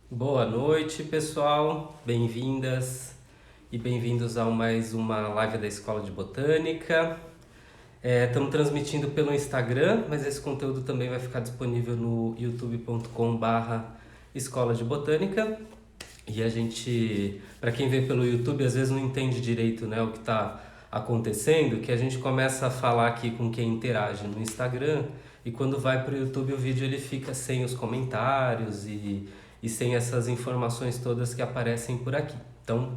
Boa noite, pessoal. Bem-vindas e bem-vindos a mais uma live da Escola de Botânica. Estamos transmitindo pelo Instagram, mas esse conteúdo também vai ficar disponível no youtube.com/barra Escola de Botânica. E a gente, para quem vê pelo YouTube, às vezes não entende direito, né, o que está acontecendo, que a gente começa a falar aqui com quem interage no Instagram e quando vai para o YouTube o vídeo ele fica sem os comentários e sem essas informações todas que aparecem por aqui. Então,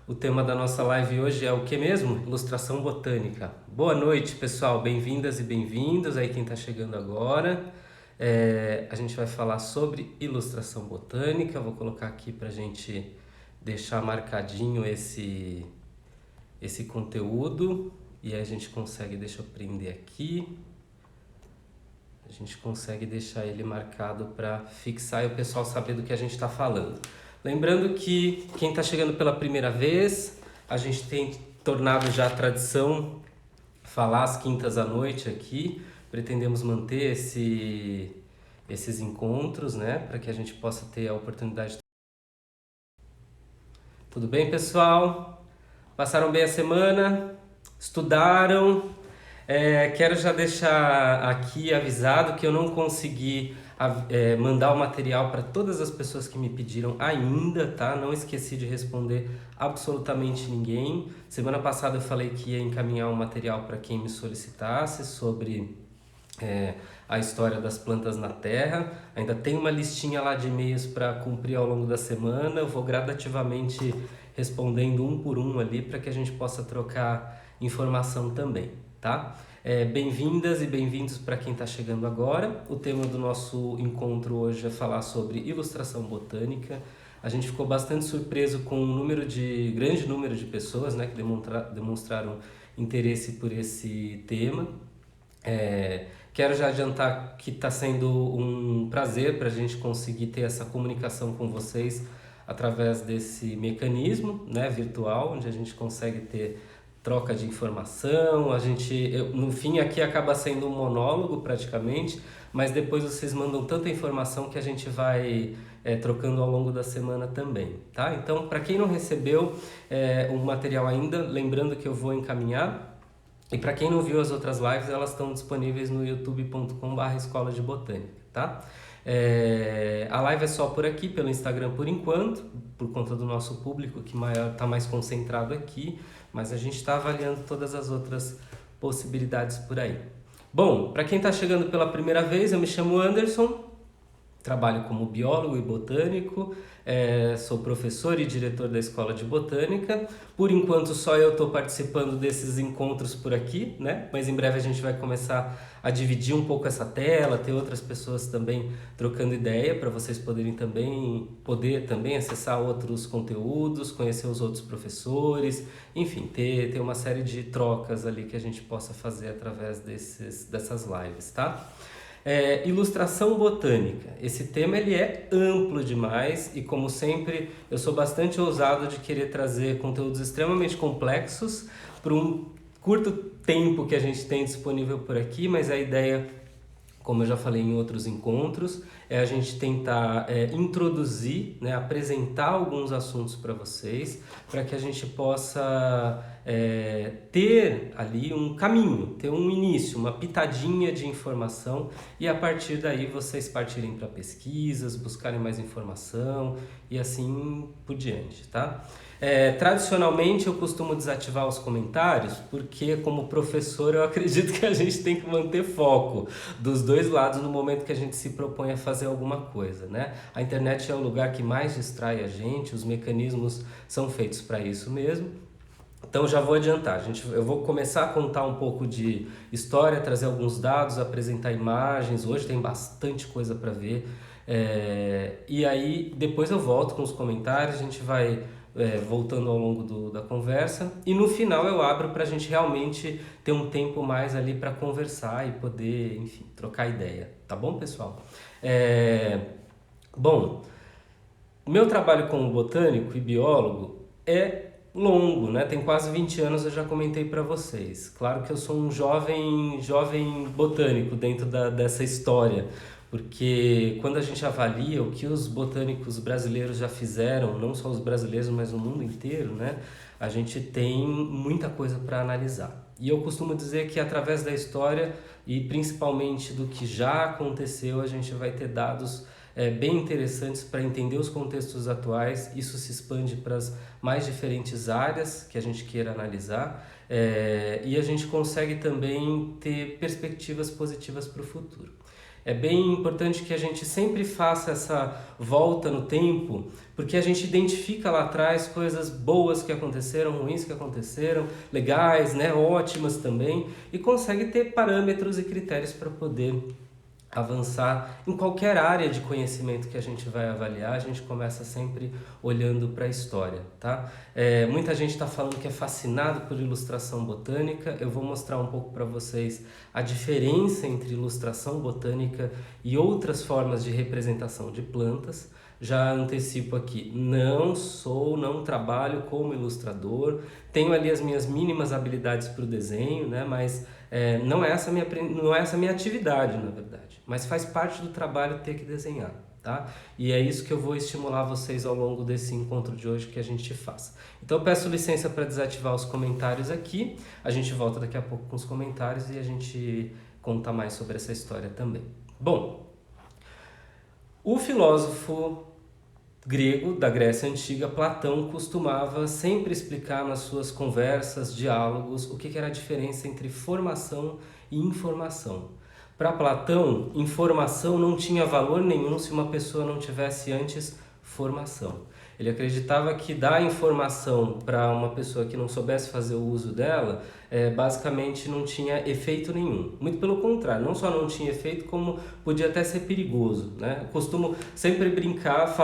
o tema da nossa live hoje é o que mesmo? Ilustração botânica. Boa noite, pessoal. Bem-vindas e bem-vindos aí quem está chegando agora. A gente vai falar sobre ilustração botânica. Vou colocar aqui para a gente deixar marcadinho esse conteúdo e aí a gente consegue, deixa eu prender aqui, a gente consegue deixar ele marcado para fixar e o pessoal saber do que a gente está falando. Lembrando que quem está chegando pela primeira vez, a gente tem tornado já tradição falar às quintas à noite aqui. Pretendemos manter esses encontros, né, para que a gente possa ter a oportunidade. Tudo bem, pessoal? Passaram bem a semana? Estudaram? Quero já deixar aqui avisado que eu não consegui mandar o material para todas as pessoas que me pediram ainda, tá? Não esqueci de responder absolutamente ninguém. Semana passada eu falei que ia encaminhar um material para quem me solicitasse sobre a história das plantas na terra. Ainda tem uma listinha lá de e-mails para cumprir ao longo da semana. Eu vou gradativamente respondendo um por um ali para que a gente possa trocar informação também, tá? Bem-vindas e bem-vindos para quem está chegando agora. O tema do nosso encontro hoje é falar sobre ilustração botânica. A gente ficou bastante surpreso com o grande número de pessoas, né, que demonstraram interesse por esse tema. Quero já adiantar que está sendo um prazer para a gente conseguir ter essa comunicação com vocês através desse mecanismo, né, virtual, onde a gente consegue ter troca de informação. No fim aqui acaba sendo um monólogo praticamente, mas depois vocês mandam tanta informação que a gente vai trocando ao longo da semana também, tá? Então, para quem não recebeu o material ainda, lembrando que eu vou encaminhar. E para quem não viu as outras lives, elas estão disponíveis no youtube.com/barra Escola de Botânica, tá? A live é só por aqui, pelo Instagram por enquanto, por conta do nosso público que está mais concentrado aqui, mas a gente está avaliando todas as outras possibilidades por aí. Bom, para quem está chegando pela primeira vez, eu me chamo Anderson, trabalho como biólogo e botânico, sou professor e diretor da Escola de Botânica. Por enquanto só eu estou participando desses encontros por aqui, né? Mas em breve a gente vai começar a dividir um pouco essa tela, ter outras pessoas também trocando ideia para vocês poderem também acessar outros conteúdos, conhecer os outros professores, enfim, ter uma série de trocas ali que a gente possa fazer através dessas lives, tá? Ilustração botânica. Esse tema ele é amplo demais e, como sempre, eu sou bastante ousado de querer trazer conteúdos extremamente complexos para um curto tempo que a gente tem disponível por aqui, mas a ideia, como eu já falei em outros encontros, é a gente tentar introduzir, né, apresentar alguns assuntos para vocês, para que a gente possa ter ali um caminho, ter um início, uma pitadinha de informação e a partir daí vocês partirem para pesquisas, buscarem mais informação e assim por diante, tá? Tradicionalmente eu costumo desativar os comentários porque, como professor, eu acredito que a gente tem que manter foco dos dois lados no momento que a gente se propõe a fazer alguma coisa, né? A internet é o lugar que mais distrai a gente, os mecanismos são feitos para isso mesmo. Então já vou adiantar, eu vou começar a contar um pouco de história, trazer alguns dados, apresentar imagens. Hoje tem bastante coisa para ver. E aí depois eu volto com os comentários, a gente vai voltando ao longo da conversa e no final eu abro para a gente realmente ter um tempo mais ali para conversar e poder, enfim, trocar ideia, tá bom, pessoal? Bom, meu trabalho como botânico e biólogo é longo, né? Tem quase 20 anos, eu já comentei para vocês. Claro que eu sou um jovem botânico dentro dessa história, porque quando a gente avalia o que os botânicos brasileiros já fizeram, não só os brasileiros, mas o mundo inteiro, né, a gente tem muita coisa para analisar. E eu costumo dizer que através da história e principalmente do que já aconteceu, a gente vai ter dados bem interessantes para entender os contextos atuais. Isso se expande para as mais diferentes áreas que a gente queira analisar, e a gente consegue também ter perspectivas positivas para o futuro. É bem importante que a gente sempre faça essa volta no tempo, porque a gente identifica lá atrás coisas boas que aconteceram, ruins que aconteceram, legais, né, ótimas também, e consegue ter parâmetros e critérios para poder avançar em qualquer área de conhecimento que a gente vai avaliar. A gente começa sempre olhando para a história, tá? Muita gente está falando que é fascinado por ilustração botânica. Eu vou mostrar um pouco para vocês a diferença entre ilustração botânica e outras formas de representação de plantas. Já antecipo aqui, não trabalho como ilustrador, tenho ali as minhas mínimas habilidades para o desenho, né? Mas não é essa a minha atividade, na verdade, mas faz parte do trabalho ter que desenhar, tá? E é isso que eu vou estimular vocês ao longo desse encontro de hoje que a gente faça. Então eu peço licença para desativar os comentários aqui, a gente volta daqui a pouco com os comentários e a gente conta mais sobre essa história também. Bom, o filósofo grego da Grécia Antiga, Platão, costumava sempre explicar nas suas conversas, diálogos, o que era a diferença entre formação e informação. Para Platão, informação não tinha valor nenhum se uma pessoa não tivesse antes formação. Ele acreditava que dar informação para uma pessoa que não soubesse fazer o uso dela, basicamente não tinha efeito nenhum. Muito pelo contrário, não só não tinha efeito, como podia até ser perigoso, né? Eu costumo sempre brincar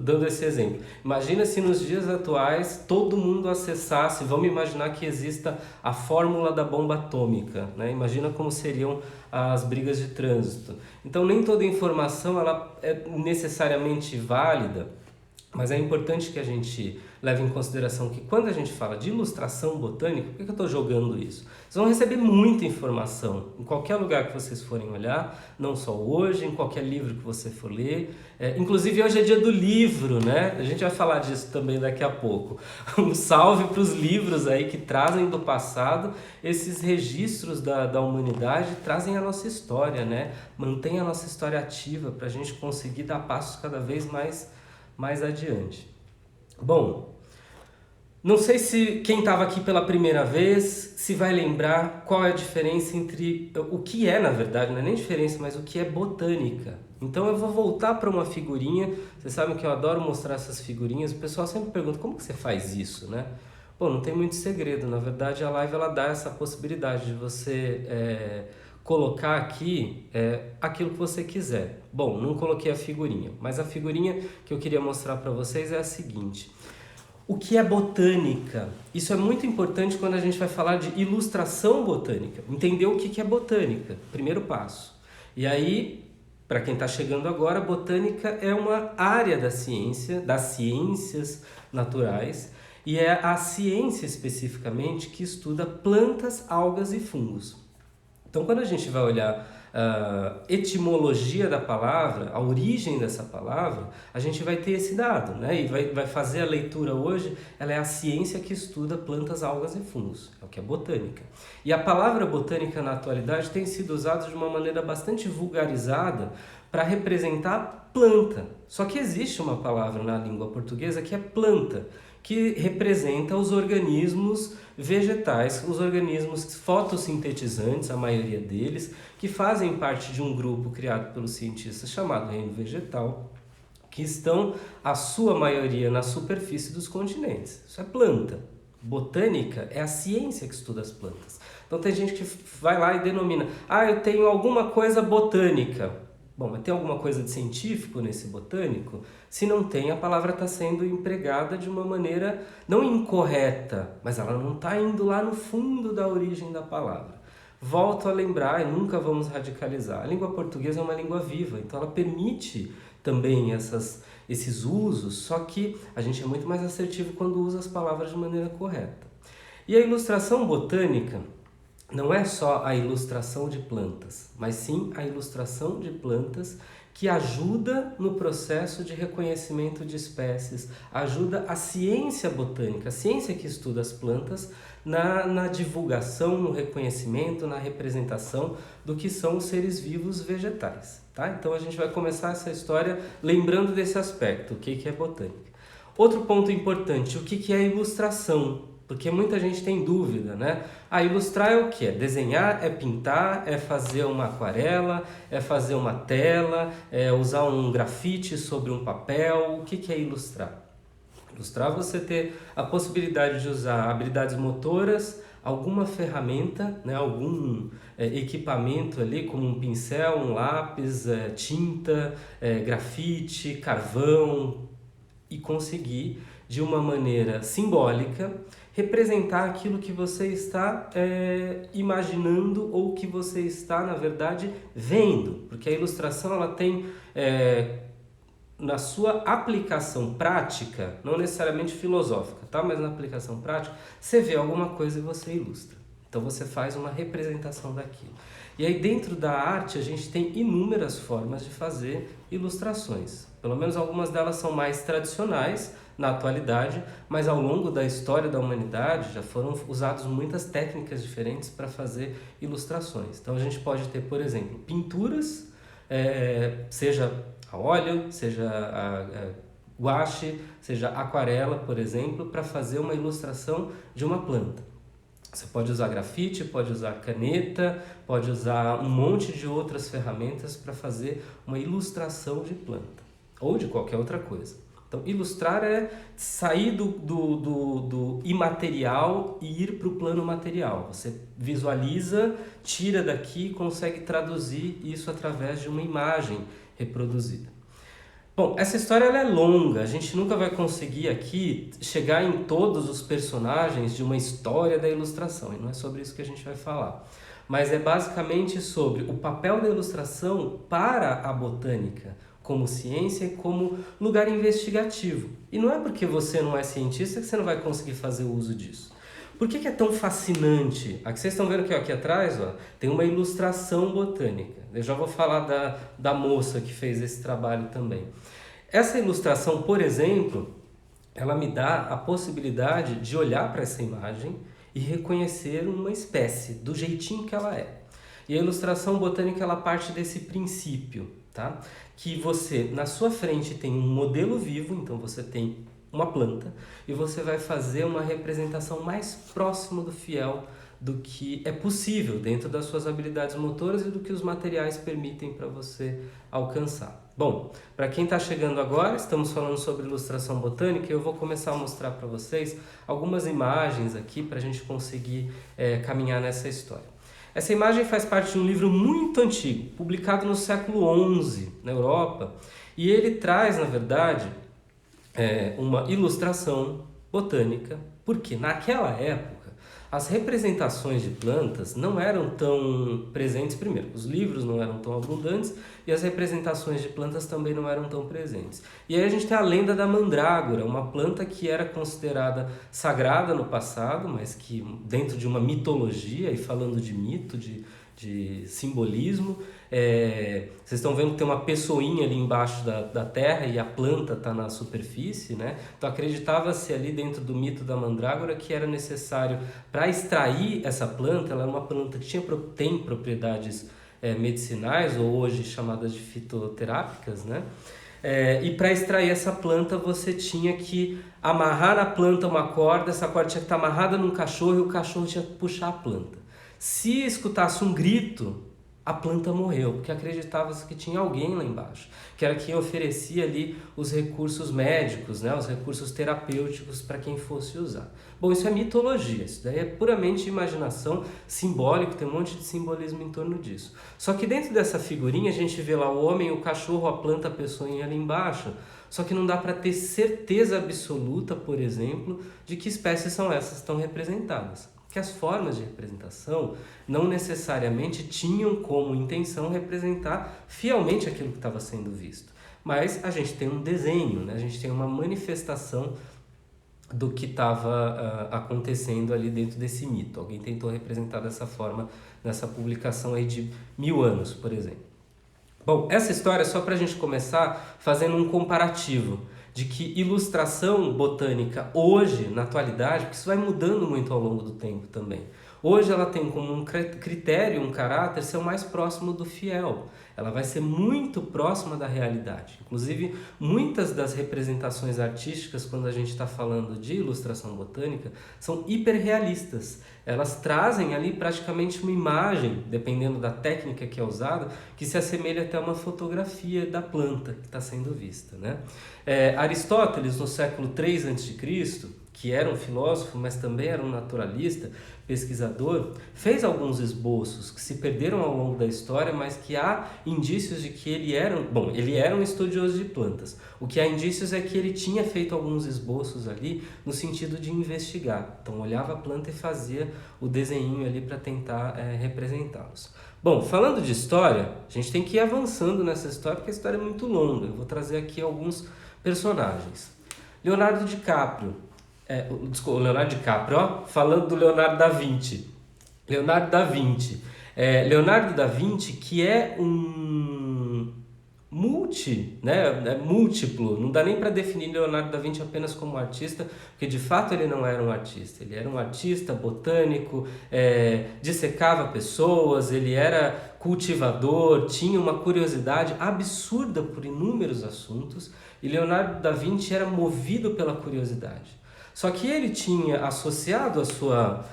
dando esse exemplo. Imagina se nos dias atuais todo mundo acessasse, vamos imaginar que exista a fórmula da bomba atômica, né? Imagina como seriam as brigas de trânsito. Então nem toda informação ela é necessariamente válida, mas é importante que a gente leve em consideração que quando a gente fala de ilustração botânica, por que eu estou jogando isso? Vocês vão receber muita informação em qualquer lugar que vocês forem olhar, não só hoje, em qualquer livro que você for ler. Inclusive hoje é dia do livro, né? A gente vai falar disso também daqui a pouco. Um salve para os livros aí que trazem do passado esses registros da humanidade, trazem a nossa história, né? Mantém a nossa história ativa para a gente conseguir dar passos cada vez mais adiante. Bom, não sei se quem estava aqui pela primeira vez se vai lembrar qual é a diferença entre o que é, na verdade, não é nem diferença, mas o que é botânica. Então eu vou voltar para uma figurinha. Vocês sabem que eu adoro mostrar essas figurinhas. O pessoal sempre pergunta, como que você faz isso, né? Bom, não tem muito segredo. Na verdade, a live ela dá essa possibilidade de você colocar aqui aquilo que você quiser. Bom, não coloquei a figurinha, mas a figurinha que eu queria mostrar para vocês é a seguinte. O que é botânica? Isso é muito importante quando a gente vai falar de ilustração botânica. Entender o que é botânica, primeiro passo. E aí, para quem está chegando agora, botânica é uma área da ciência, das ciências naturais, e é a ciência especificamente que estuda plantas, algas e fungos. Então, quando a gente vai olhar a etimologia da palavra, a origem dessa palavra, a gente vai ter esse dado, né? E vai fazer a leitura hoje, ela é a ciência que estuda plantas, algas e fungos, é o que é botânica. E a palavra botânica na atualidade tem sido usada de uma maneira bastante vulgarizada para representar planta. Só que existe uma palavra na língua portuguesa que é planta, que representa os organismos vegetais, os organismos fotossintetizantes, a maioria deles, que fazem parte de um grupo criado pelos cientistas chamado reino vegetal, que estão, a sua maioria, na superfície dos continentes. Isso é planta. Botânica é a ciência que estuda as plantas. Então tem gente que vai lá e denomina, eu tenho alguma coisa botânica. Bom, mas tem alguma coisa de científico nesse botânico? Se não tem, a palavra está sendo empregada de uma maneira não incorreta, mas ela não está indo lá no fundo da origem da palavra. Volto a lembrar, e nunca vamos radicalizar, a língua portuguesa é uma língua viva, então ela permite também esses usos, só que a gente é muito mais assertivo quando usa as palavras de maneira correta. E a ilustração botânica não é só a ilustração de plantas, mas sim a ilustração de plantas que ajuda no processo de reconhecimento de espécies, ajuda a ciência botânica, a ciência que estuda as plantas, na divulgação, no reconhecimento, na representação do que são os seres vivos vegetais. Tá? Então a gente vai começar essa história lembrando desse aspecto, o que é botânica. Outro ponto importante, o que é ilustração? Porque muita gente tem dúvida, né? Ilustrar é o que? É desenhar, é pintar, é fazer uma aquarela, é fazer uma tela, é usar um grafite sobre um papel. O que é ilustrar? Ilustrar é você ter a possibilidade de usar habilidades motoras, alguma ferramenta, né? Algum equipamento ali, como um pincel, um lápis, tinta, grafite, carvão, e conseguir, de uma maneira simbólica, representar aquilo que você está imaginando ou que você está, na verdade, vendo. Porque a ilustração ela tem, na sua aplicação prática, não necessariamente filosófica, tá? Mas na aplicação prática, você vê alguma coisa e você ilustra. Então você faz uma representação daquilo. E aí dentro da arte a gente tem inúmeras formas de fazer ilustrações. Pelo menos algumas delas são mais tradicionais na atualidade, mas ao longo da história da humanidade já foram usadas muitas técnicas diferentes para fazer ilustrações. Então a gente pode ter, por exemplo, pinturas, seja a óleo, seja a guache, seja aquarela, por exemplo, para fazer uma ilustração de uma planta. Você pode usar grafite, pode usar caneta, pode usar um monte de outras ferramentas para fazer uma ilustração de planta ou de qualquer outra coisa. Então, ilustrar é sair do imaterial e ir para o plano material. Você visualiza, tira daqui e consegue traduzir isso através de uma imagem reproduzida. Bom, essa história ela é longa, a gente nunca vai conseguir aqui chegar em todos os personagens de uma história da ilustração, e não é sobre isso que a gente vai falar. Mas é basicamente sobre o papel da ilustração para a botânica, como ciência e como lugar investigativo. E não é porque você não é cientista que você não vai conseguir fazer uso disso. Por que é tão fascinante? Aqui vocês estão vendo que aqui atrás tem uma ilustração botânica. Eu já vou falar da moça que fez esse trabalho também. Essa ilustração, por exemplo, ela me dá a possibilidade de olhar para essa imagem e reconhecer uma espécie, do jeitinho que ela é. E a ilustração botânica ela parte desse princípio, tá? Que você, na sua frente, tem um modelo vivo, então você tem uma planta, e você vai fazer uma representação mais próxima do fiel do que é possível dentro das suas habilidades motoras e do que os materiais permitem para você alcançar. Bom, para quem está chegando agora, estamos falando sobre ilustração botânica e eu vou começar a mostrar para vocês algumas imagens aqui para a gente conseguir caminhar nessa história. Essa imagem faz parte de um livro muito antigo, publicado no século XI na Europa, e ele traz, na verdade, uma ilustração botânica, porque naquela época as representações de plantas não eram tão presentes. Primeiro, os livros não eram tão abundantes e as representações de plantas também não eram tão presentes. E aí a gente tem a lenda da mandrágora, uma planta que era considerada sagrada no passado, mas que dentro de uma mitologia, e falando de mito, de simbolismo, vocês estão vendo que tem uma pessoinha ali embaixo da terra e a planta está na superfície, né? Então acreditava-se ali dentro do mito da mandrágora que era necessário, para extrair essa planta, ela é uma planta que tem propriedades medicinais, ou hoje chamadas de fitoterápicas, né? E para extrair essa planta você tinha que amarrar na planta uma corda, essa corda tinha que estar amarrada num cachorro e o cachorro tinha que puxar a planta. Se escutasse um grito, a planta morreu, porque acreditava-se que tinha alguém lá embaixo, que era quem oferecia ali os recursos médicos, né, os recursos terapêuticos para quem fosse usar. Bom, isso é mitologia, isso daí é puramente imaginação, simbólico, tem um monte de simbolismo em torno disso. Só que dentro dessa figurinha a gente vê lá o homem, o cachorro, a planta, a pessoinha ali embaixo, só que não dá para ter certeza absoluta, por exemplo, de que espécies são essas que estão representadas. Que as formas de representação não necessariamente tinham como intenção representar fielmente aquilo que estava sendo visto. Mas a gente tem um desenho, né? A gente tem uma manifestação do que estava acontecendo ali dentro desse mito. Alguém tentou representar dessa forma nessa publicação aí de 1000 anos, por exemplo. Bom, essa história é só para a gente começar fazendo um comparativo de que ilustração botânica hoje, na atualidade, porque isso vai mudando muito ao longo do tempo também. Hoje ela tem como um critério, um caráter, ser o mais próximo do fiel. Ela vai ser muito próxima da realidade. Inclusive, muitas das representações artísticas, quando a gente está falando de ilustração botânica, são hiperrealistas. Elas trazem ali praticamente uma imagem, dependendo da técnica que é usada, que se assemelha até a uma fotografia da planta que está sendo vista, né? Aristóteles, no século III a.C., que era um filósofo, mas também era um naturalista, pesquisador, fez alguns esboços que se perderam ao longo da história, mas que há indícios de que ele era um estudioso de plantas. O que há indícios é que ele tinha feito alguns esboços ali no sentido de investigar. Então olhava a planta e fazia o desenho ali para tentar representá-los. Bom, falando de história, a gente tem que ir avançando nessa história, porque a história é muito longa. Eu vou trazer aqui alguns personagens. Leonardo DiCaprio. Leonardo DiCaprio, falando do Leonardo da Vinci. Leonardo da Vinci. Leonardo da Vinci, que é um múltiplo, não dá nem para definir Leonardo da Vinci apenas como artista, porque de fato ele não era um artista, ele era um artista botânico, dissecava pessoas, ele era cultivador, tinha uma curiosidade absurda por inúmeros assuntos, e Leonardo da Vinci era movido pela curiosidade. Só que ele tinha associado a sua,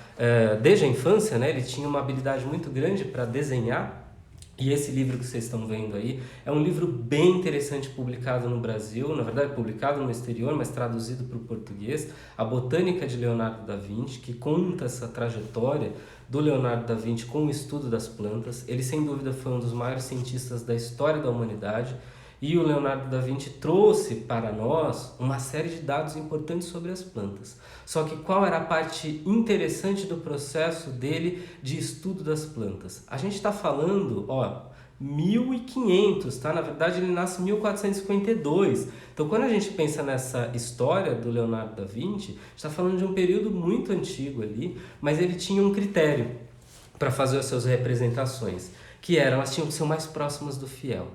desde a infância, né, ele tinha uma habilidade muito grande para desenhar, e esse livro que vocês estão vendo aí é um livro bem interessante publicado no Brasil, na verdade publicado no exterior, mas traduzido para o português, A Botânica de Leonardo da Vinci, que conta essa trajetória do Leonardo da Vinci com o estudo das plantas. Ele, sem dúvida, foi um dos maiores cientistas da história da humanidade, e o Leonardo da Vinci trouxe para nós uma série de dados importantes sobre as plantas. Só que qual era a parte interessante do processo dele de estudo das plantas? A gente está falando, 1500, tá? Na verdade ele nasce em 1452. Então quando a gente pensa nessa história do Leonardo da Vinci, está falando de um período muito antigo ali, mas ele tinha um critério para fazer as suas representações, que elas tinham que ser mais próximas do fiel.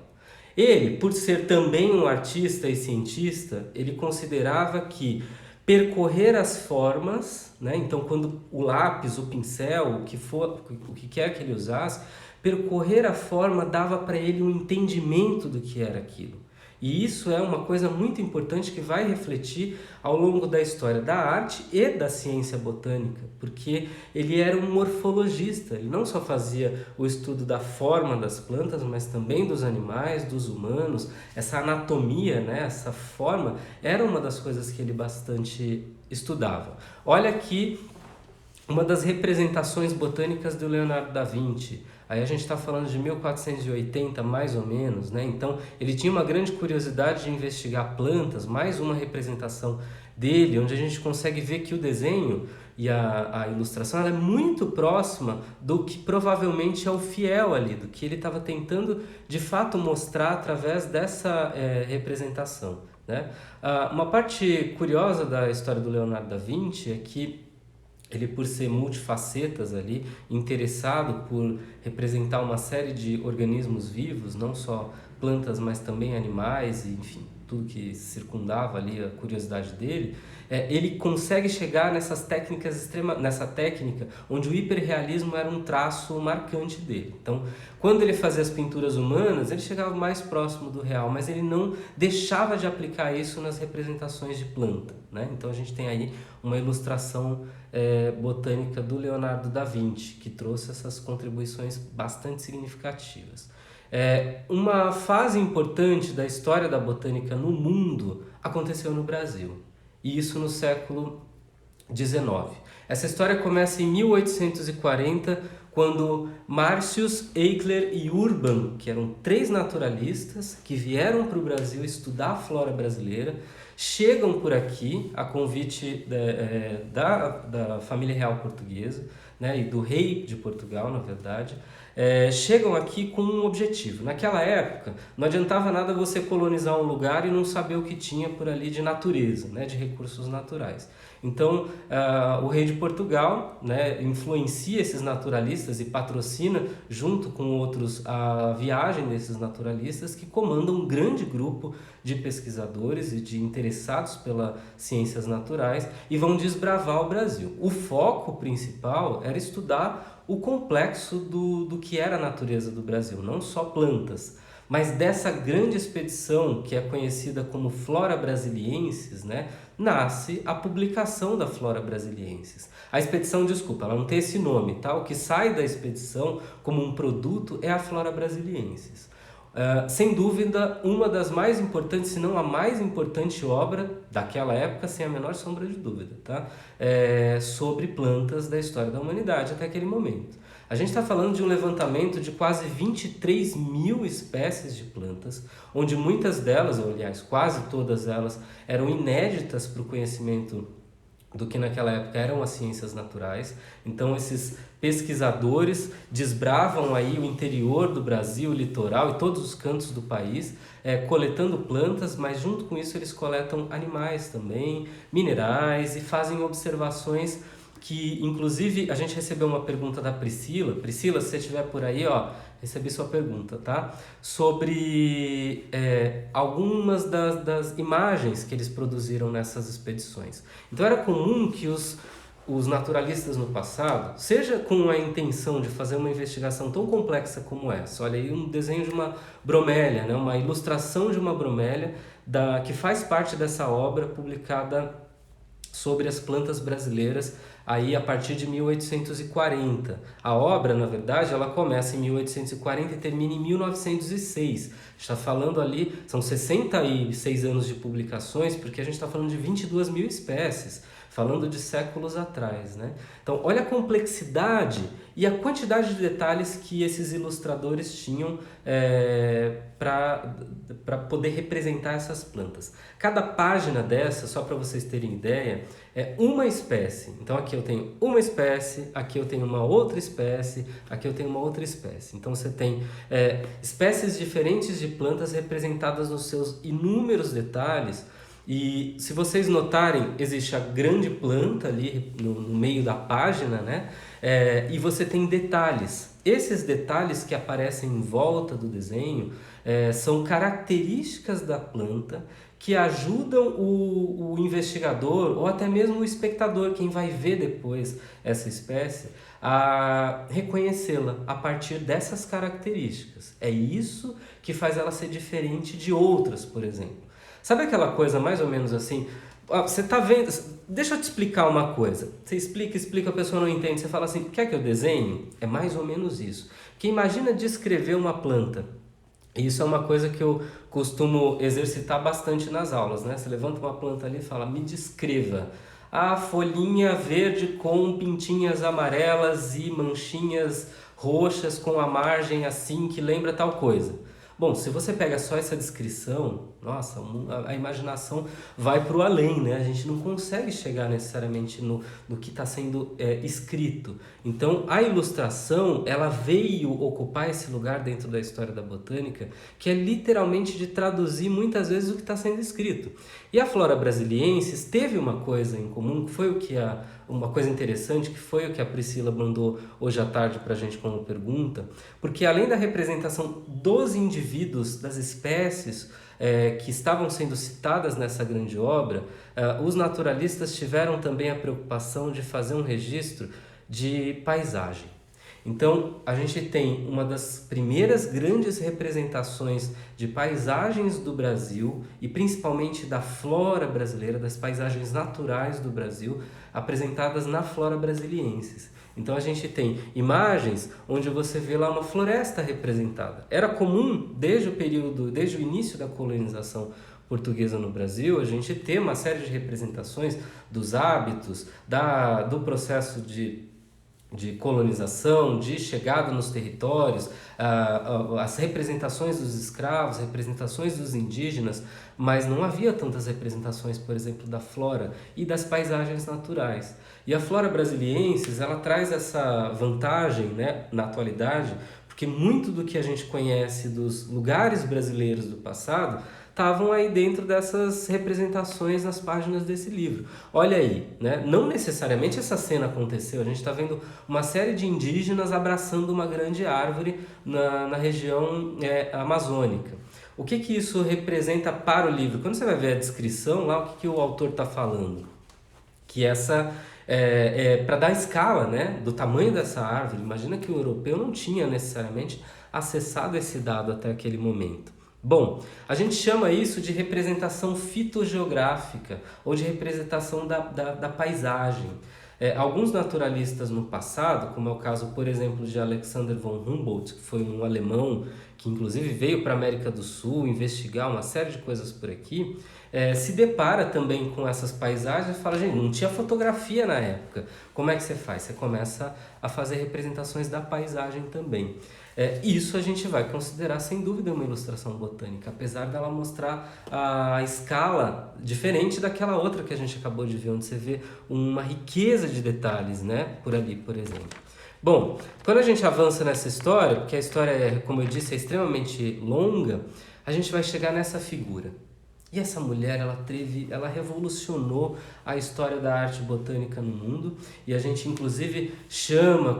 Ele, por ser também um artista e cientista, ele considerava que percorrer as formas, né? Então quando o lápis, o pincel, o que quer que ele usasse, percorrer a forma dava para ele um entendimento do que era aquilo. E isso é uma coisa muito importante que vai refletir ao longo da história da arte e da ciência botânica, porque ele era um morfologista, ele não só fazia o estudo da forma das plantas, mas também dos animais, dos humanos, essa anatomia, né, essa forma, era uma das coisas que ele bastante estudava. Olha aqui uma das representações botânicas do Leonardo da Vinci. Aí a gente está falando de 1480 mais ou menos, né? Então ele tinha uma grande curiosidade de investigar plantas, mais uma representação dele, onde a gente consegue ver que o desenho e a ilustração ela é muito próxima do que provavelmente é o fiel ali, do que ele estava tentando de fato mostrar através dessa representação, né? Uma parte curiosa da história do Leonardo da Vinci é que ele, por ser multifacetas ali, interessado por representar uma série de organismos vivos, não só plantas, mas também animais, e, enfim, tudo que circundava ali a curiosidade dele, ele consegue chegar nessa técnica onde o hiperrealismo era um traço marcante dele. Então, quando ele fazia as pinturas humanas, ele chegava mais próximo do real, mas ele não deixava de aplicar isso nas representações de planta, né? Então a gente tem aí uma ilustração botânica do Leonardo da Vinci, que trouxe essas contribuições bastante significativas. Uma fase importante da história da botânica no mundo aconteceu no Brasil, e isso no século XIX. Essa história começa em 1840, quando Marcius, Eichler e Urban, que eram 3 naturalistas que vieram para o Brasil estudar a flora brasileira, chegam por aqui a convite da família real portuguesa, né, e do rei de Portugal, na verdade, chegam aqui com um objetivo. Naquela época, não adiantava nada você colonizar um lugar e não saber o que tinha por ali de natureza, né, de recursos naturais. Então, o rei de Portugal, né, influencia esses naturalistas e patrocina, junto com outros, a viagem desses naturalistas que comandam um grande grupo de pesquisadores e de interessados pelas ciências naturais e vão desbravar o Brasil. O foco principal era estudar o complexo do que era a natureza do Brasil, não só plantas. Mas dessa grande expedição, que é conhecida como Flora Brasiliensis, né, nasce a publicação da Flora Brasiliensis. A expedição, desculpa, ela não tem esse nome, tá? O que sai da expedição como um produto é a Flora Brasiliensis. Sem dúvida, uma das mais importantes, se não a mais importante obra daquela época, sem a menor sombra de dúvida, tá? Sobre plantas da história da humanidade até aquele momento. A gente está falando de um levantamento de quase 23 mil espécies de plantas, onde muitas delas, ou aliás, quase todas elas, eram inéditas para o conhecimento do que naquela época eram as ciências naturais. Então esses pesquisadores desbravam aí o interior do Brasil, o litoral e todos os cantos do país, coletando plantas, mas junto com isso eles coletam animais também, minerais e fazem observações que, inclusive, a gente recebeu uma pergunta da Priscila. Priscila, se você estiver por aí, ó, recebi sua pergunta, tá? Sobre algumas das imagens que eles produziram nessas expedições. Então era comum que os naturalistas no passado, seja com a intenção de fazer uma investigação tão complexa como essa, olha aí um desenho de uma bromélia, né? Uma ilustração de uma bromélia que faz parte dessa obra publicada sobre as plantas brasileiras aí a partir de 1840. A obra, na verdade, ela começa em 1840 e termina em 1906. Está falando ali, são 66 anos de publicações, porque a gente está falando de 22 mil espécies, falando de séculos atrás, né? Então, olha a complexidade e a quantidade de detalhes que esses ilustradores tinham para poder representar essas plantas. Cada página dessa, só para vocês terem ideia, é uma espécie. Então aqui eu tenho uma espécie, aqui eu tenho uma outra espécie, aqui eu tenho uma outra espécie. Então você tem espécies diferentes de plantas representadas nos seus inúmeros detalhes. E se vocês notarem, existe a grande planta ali no meio da página, né? E você tem detalhes. Esses detalhes que aparecem em volta do desenho são características da planta que ajudam o investigador ou até mesmo o espectador, quem vai ver depois essa espécie, a reconhecê-la a partir dessas características. É isso que faz ela ser diferente de outras, por exemplo. Sabe aquela coisa mais ou menos assim? Você está vendo... Deixa eu te explicar uma coisa. Você explica, a pessoa não entende. Você fala assim, quer que eu desenhe? É mais ou menos isso. Porque imagina descrever uma planta. Isso é uma coisa que eu costumo exercitar bastante nas aulas, né? Você levanta uma planta ali e fala, me descreva. A folhinha verde com pintinhas amarelas e manchinhas roxas com a margem assim que lembra tal coisa. Bom, se você pega só essa descrição, nossa, a imaginação vai para o além, né? A gente não consegue chegar necessariamente no que está sendo escrito. Então, a ilustração, ela veio ocupar esse lugar dentro da história da botânica, que é literalmente de traduzir muitas vezes o que está sendo escrito. E a Flora Brasiliensis teve uma coisa em comum, que foi uma coisa interessante, que foi o que a Priscila mandou hoje à tarde para a gente como pergunta, porque além da representação dos indivíduos, das espécies que estavam sendo citadas nessa grande obra, os naturalistas tiveram também a preocupação de fazer um registro de paisagem. Então, a gente tem uma das primeiras grandes representações de paisagens do Brasil e principalmente da flora brasileira, das paisagens naturais do Brasil, apresentadas na Flora Brasiliensis. Então, a gente tem imagens onde você vê lá uma floresta representada. Era comum, desde o início da colonização portuguesa no Brasil, a gente ter uma série de representações dos hábitos, do processo de de colonização, de chegada nos territórios, as representações dos escravos, representações dos indígenas, mas não havia tantas representações, por exemplo, da flora e das paisagens naturais. E a flora brasiliensis, ela traz essa vantagem, né, na atualidade, porque muito do que a gente conhece dos lugares brasileiros do passado estavam aí dentro dessas representações nas páginas desse livro. Olha aí, né? Não necessariamente essa cena aconteceu, a gente está vendo uma série de indígenas abraçando uma grande árvore na região amazônica. O que isso representa para o livro? Quando você vai ver a descrição lá, o que o autor está falando? Que essa para dar escala, né, do tamanho dessa árvore. Imagina que o europeu não tinha necessariamente acessado esse dado até aquele momento. Bom, a gente chama isso de representação fitogeográfica ou de representação da paisagem. Alguns naturalistas no passado, como é o caso, por exemplo, de Alexander von Humboldt, que foi um alemão que inclusive veio para a América do Sul investigar uma série de coisas por aqui, se depara também com essas paisagens e fala, gente, não tinha fotografia na época. Como é que você faz? Você começa a fazer representações da paisagem também. Isso a gente vai considerar sem dúvida uma ilustração botânica, apesar dela mostrar a escala diferente daquela outra que a gente acabou de ver, onde você vê uma riqueza de detalhes, né? Por ali, por exemplo. Bom, quando a gente avança nessa história, porque a história, como eu disse, é extremamente longa, a gente vai chegar nessa figura. E essa mulher, ela revolucionou a história da arte botânica no mundo, e a gente inclusive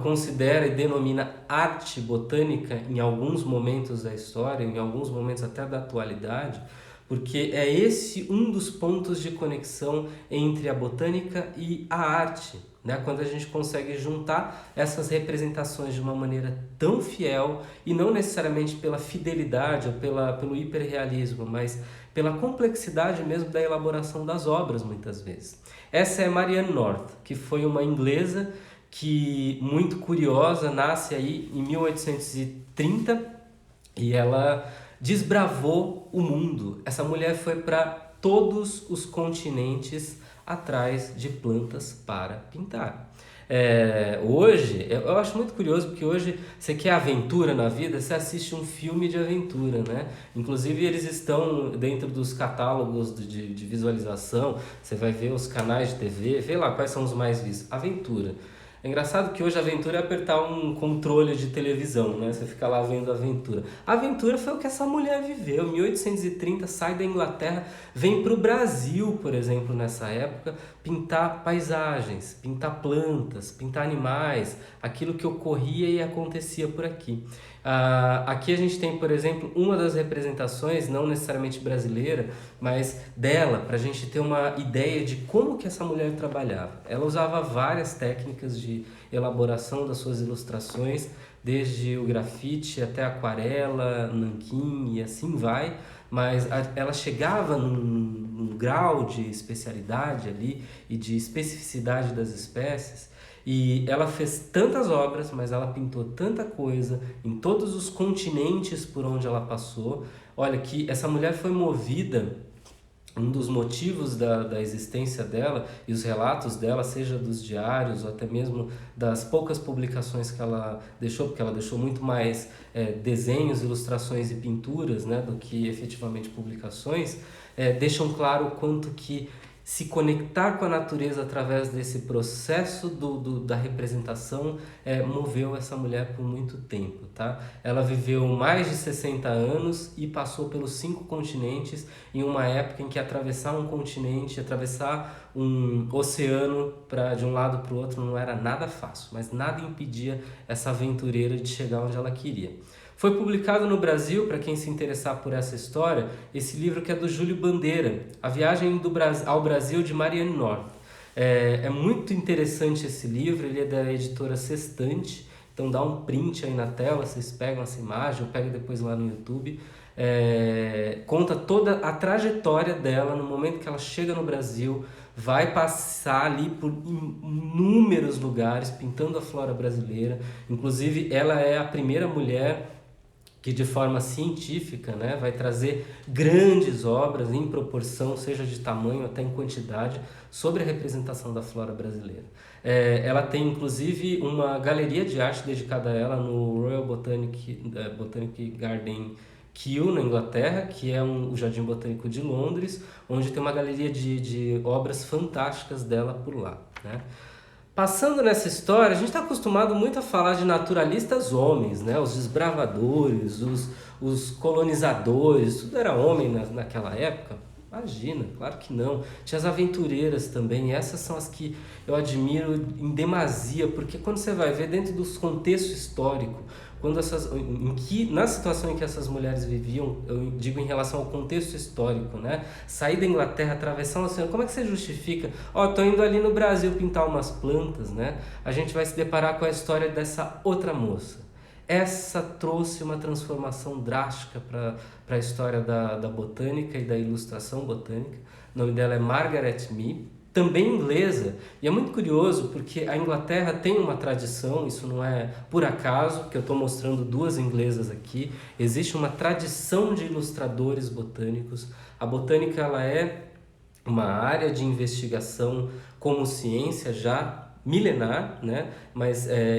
considera e denomina arte botânica em alguns momentos da história, em alguns momentos até da atualidade, porque é esse um dos pontos de conexão entre a botânica e a arte, né? Quando a gente consegue juntar essas representações de uma maneira tão fiel, e não necessariamente pela fidelidade ou pelo hiperrealismo, mas pela complexidade mesmo da elaboração das obras, muitas vezes. Essa é Marianne North, que foi uma inglesa que, muito curiosa, nasce aí em 1830 e ela desbravou o mundo. Essa mulher foi para todos os continentes atrás de plantas para pintar. Hoje, eu acho muito curioso, porque hoje você quer aventura na vida, você assiste um filme de aventura, né? Inclusive eles estão dentro dos catálogos de visualização, você vai ver os canais de TV, vê lá quais são os mais vistos. Aventura. É engraçado que hoje a aventura é apertar um controle de televisão, né? Você fica lá vendo a aventura. A aventura foi o que essa mulher viveu. Em 1830, sai da Inglaterra, vem para o Brasil, por exemplo, nessa época, pintar paisagens, pintar plantas, pintar animais, aquilo que ocorria e acontecia por aqui. Aqui a gente tem, por exemplo, uma das representações, não necessariamente brasileira, mas dela, para a gente ter uma ideia de como que essa mulher trabalhava. Ela usava várias técnicas de elaboração das suas ilustrações, desde o grafite até a aquarela, nanquim e assim vai, mas ela chegava num grau de especialidade ali e de especificidade das espécies. E ela fez tantas obras, mas ela pintou tanta coisa em todos os continentes por onde ela passou. Olha que essa mulher foi movida, um dos motivos da existência dela e os relatos dela, seja dos diários ou até mesmo das poucas publicações que ela deixou, porque ela deixou muito mais desenhos, ilustrações e pinturas, né, do que efetivamente publicações, deixam claro o quanto que se conectar com a natureza através desse processo da representação moveu essa mulher por muito tempo, tá? Ela viveu mais de 60 anos e passou pelos 5 continentes em uma época em que atravessar um continente, atravessar um oceano de um lado para o outro não era nada fácil, mas nada impedia essa aventureira de chegar onde ela queria. Foi publicado no Brasil, para quem se interessar por essa história, esse livro que é do Júlio Bandeira, A Viagem ao Brasil de Marianne North. É muito interessante esse livro, ele é da editora Sextante, então dá um print aí na tela, vocês pegam essa imagem, eu pego depois lá no YouTube. Conta toda a trajetória dela no momento que ela chega no Brasil, vai passar ali por inúmeros lugares, pintando a flora brasileira. Inclusive, ela é a primeira mulher que de forma científica, né, vai trazer grandes obras em proporção, seja de tamanho até em quantidade, sobre a representação da flora brasileira. Ela tem inclusive uma galeria de arte dedicada a ela no Royal Botanic Garden Kew, na Inglaterra, que é o Jardim Botânico de Londres, onde tem uma galeria de obras fantásticas dela por lá, né? Passando nessa história, a gente está acostumado muito a falar de naturalistas homens, né? Os desbravadores, os colonizadores, tudo era homem naquela época. Imagina, claro que não. Tinha as aventureiras também, e essas são as que eu admiro em demasia, porque quando você vai ver dentro dos contextos históricos, na situação em que essas mulheres viviam, eu digo em relação ao contexto histórico, né? Sair da Inglaterra, atravessar o oceano, como é que você justifica? Tô indo ali no Brasil pintar umas plantas, né? A gente vai se deparar com a história dessa outra moça. Essa trouxe uma transformação drástica para a história da botânica e da ilustração botânica. O nome dela é Margaret Mee, também inglesa, e é muito curioso porque a Inglaterra tem uma tradição, isso não é por acaso, que eu estou mostrando duas inglesas aqui, existe uma tradição de ilustradores botânicos. A botânica ela é uma área de investigação como ciência já milenar, né?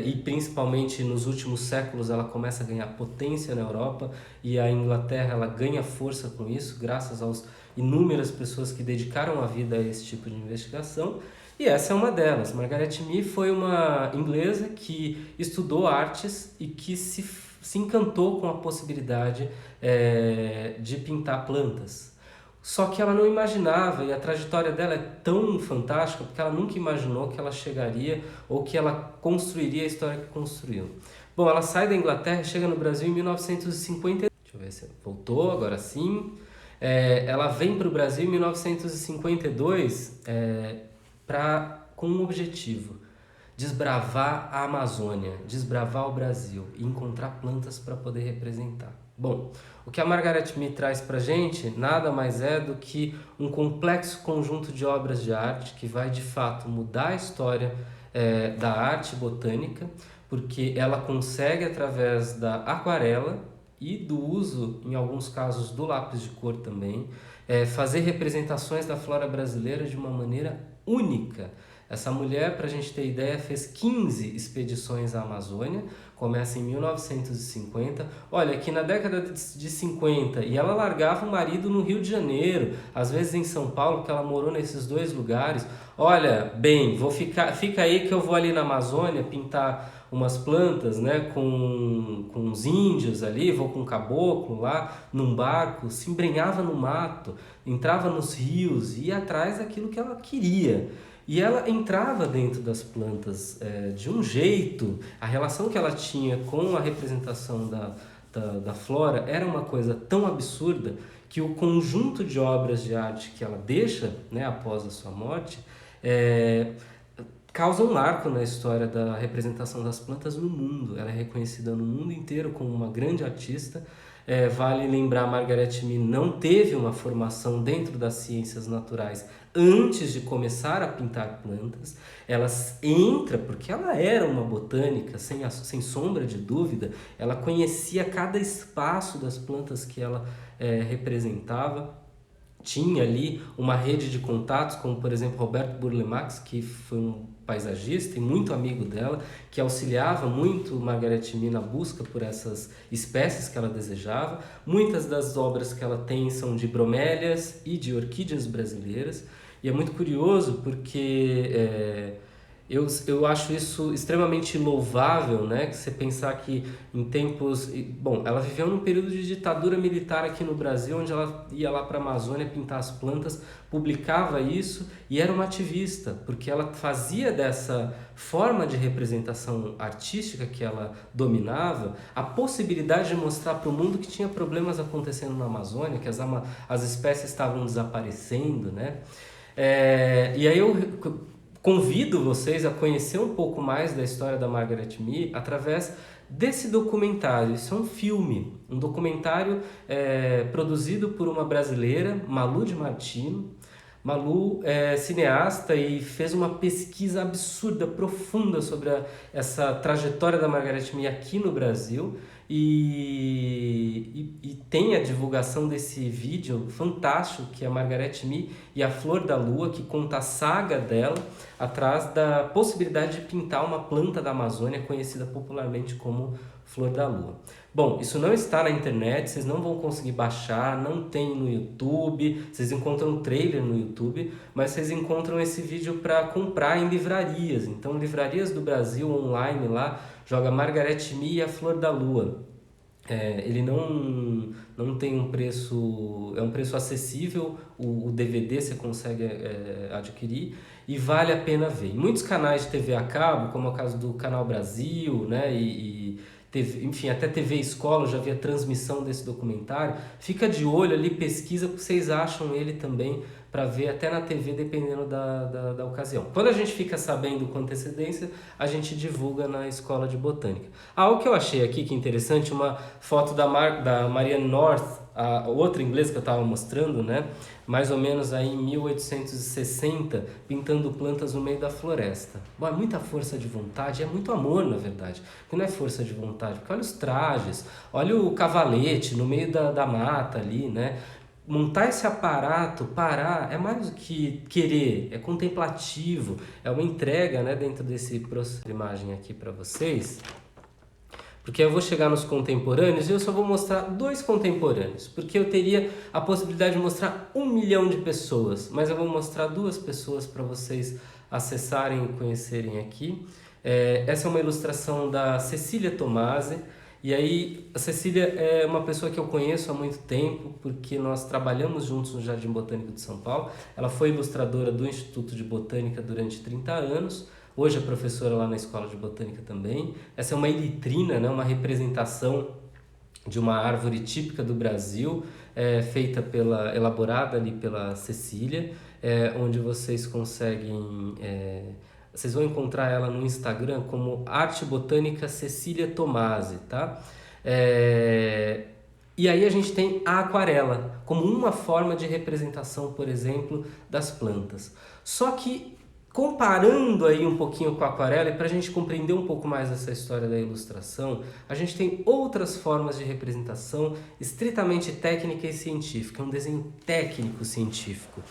E principalmente nos últimos séculos ela começa a ganhar potência na Europa, e a Inglaterra ela ganha força com isso, graças aos inúmeras pessoas que dedicaram a vida a esse tipo de investigação, e essa é uma delas. Margaret Mee foi uma inglesa que estudou artes e que se encantou com a possibilidade de pintar plantas. Só que ela não imaginava, e a trajetória dela é tão fantástica, porque ela nunca imaginou que ela chegaria ou que ela construiria a história que construiu. Bom, ela sai da Inglaterra e chega no Brasil em 1950. Deixa eu ver se voltou, agora sim. Ela vem para o Brasil em 1952 com um objetivo: desbravar a Amazônia, desbravar o Brasil e encontrar plantas para poder representar. Bom, o que a Margaret Mee traz para a gente nada mais é do que um complexo conjunto de obras de arte que vai de fato mudar a história da arte botânica, porque ela consegue, através da aquarela e do uso, em alguns casos, do lápis de cor também, fazer representações da flora brasileira de uma maneira única. Essa mulher, para a gente ter ideia, fez 15 expedições à Amazônia, começa em 1950. Olha, aqui na década de 50, e ela largava o marido no Rio de Janeiro, às vezes em São Paulo, porque ela morou nesses dois lugares. Olha, bem, fica aí que eu vou ali na Amazônia pintar umas plantas, né, com os índios ali, vou com um caboclo lá, num barco, se embrenhava no mato, entrava nos rios, ia atrás daquilo que ela queria. E ela entrava dentro das plantas de um jeito, a relação que ela tinha com a representação da flora era uma coisa tão absurda que o conjunto de obras de arte que ela deixa, né, após a sua morte, causa um marco na história da representação das plantas no mundo. Ela é reconhecida no mundo inteiro como uma grande artista. Vale lembrar, Margaret Mee não teve uma formação dentro das ciências naturais antes de começar a pintar plantas. Ela entra, porque ela era uma botânica, sem sombra de dúvida, ela conhecia cada espaço das plantas que ela representava. Tinha ali uma rede de contatos, como por exemplo Roberto Burle Marx, que foi um paisagista e muito amigo dela, que auxiliava muito Margaret Mee na busca por essas espécies que ela desejava. Muitas das obras que ela tem são de bromélias e de orquídeas brasileiras, e é muito curioso porque eu acho isso extremamente louvável, né? Que você pensar que em tempos... Bom, ela viveu num período de ditadura militar aqui no Brasil, onde ela ia lá para a Amazônia pintar as plantas, publicava isso e era uma ativista, porque ela fazia dessa forma de representação artística que ela dominava a possibilidade de mostrar para o mundo que tinha problemas acontecendo na Amazônia, que as espécies estavam desaparecendo, né? E aí eu convido vocês a conhecer um pouco mais da história da Margaret Mee através desse documentário. Isso é um documentário produzido por uma brasileira, Malu de Martino. Malu é cineasta e fez uma pesquisa absurda, profunda sobre essa trajetória da Margaret Mee aqui no Brasil. e tem a divulgação desse vídeo fantástico que é a Margaret Mee e a Flor da Lua, que conta a saga dela atrás da possibilidade de pintar uma planta da Amazônia conhecida popularmente como Flor da Lua. Bom, isso não está na internet, vocês não vão conseguir baixar, não tem no YouTube, vocês encontram o trailer no YouTube, mas vocês encontram esse vídeo para comprar em livrarias. Então, livrarias do Brasil online lá, joga Margaret Mee e a Flor da Lua. Ele não tem um preço, é um preço acessível, o DVD você consegue adquirir e vale a pena ver. Em muitos canais de TV a cabo, como é o caso do Canal Brasil, né, enfim, até TV Escola, eu já vi a transmissão desse documentário. Fica de olho ali, pesquisa, porque vocês acham ele também para ver até na TV, dependendo da ocasião. Quando a gente fica sabendo com antecedência, a gente divulga na Escola de Botânica. O que eu achei aqui que interessante, uma foto da Marianne North, a outra inglesa que eu estava mostrando, né? Mais ou menos aí em 1860, pintando plantas no meio da floresta. Bom, é muita força de vontade, é muito amor, na verdade. Porque não é força de vontade, porque olha os trajes, olha o cavalete no meio da mata ali, né? Montar esse aparato, parar, é mais do que querer, é contemplativo, é uma entrega, né, dentro desse processo de imagem aqui para vocês. Porque eu vou chegar nos contemporâneos e eu só vou mostrar 2 contemporâneos, porque eu teria a possibilidade de mostrar 1 milhão de pessoas, mas eu vou mostrar 2 pessoas para vocês acessarem e conhecerem aqui. Essa é uma ilustração da Cecília Tomasi. E aí, a Cecília é uma pessoa que eu conheço há muito tempo, porque nós trabalhamos juntos no Jardim Botânico de São Paulo. Ela foi ilustradora do Instituto de Botânica durante 30 anos, hoje é professora lá na Escola de Botânica também. Essa é uma ilitrina, né, uma representação de uma árvore típica do Brasil, elaborada ali pela Cecília, onde vocês conseguem... Vocês vão encontrar ela no Instagram como Arte Botânica Cecília Tomasi, tá? E aí a gente tem a aquarela como uma forma de representação, por exemplo, das plantas. Só que comparando aí um pouquinho com a aquarela, e para a gente compreender um pouco mais essa história da ilustração, a gente tem outras formas de representação estritamente técnica e científica, um desenho técnico científico.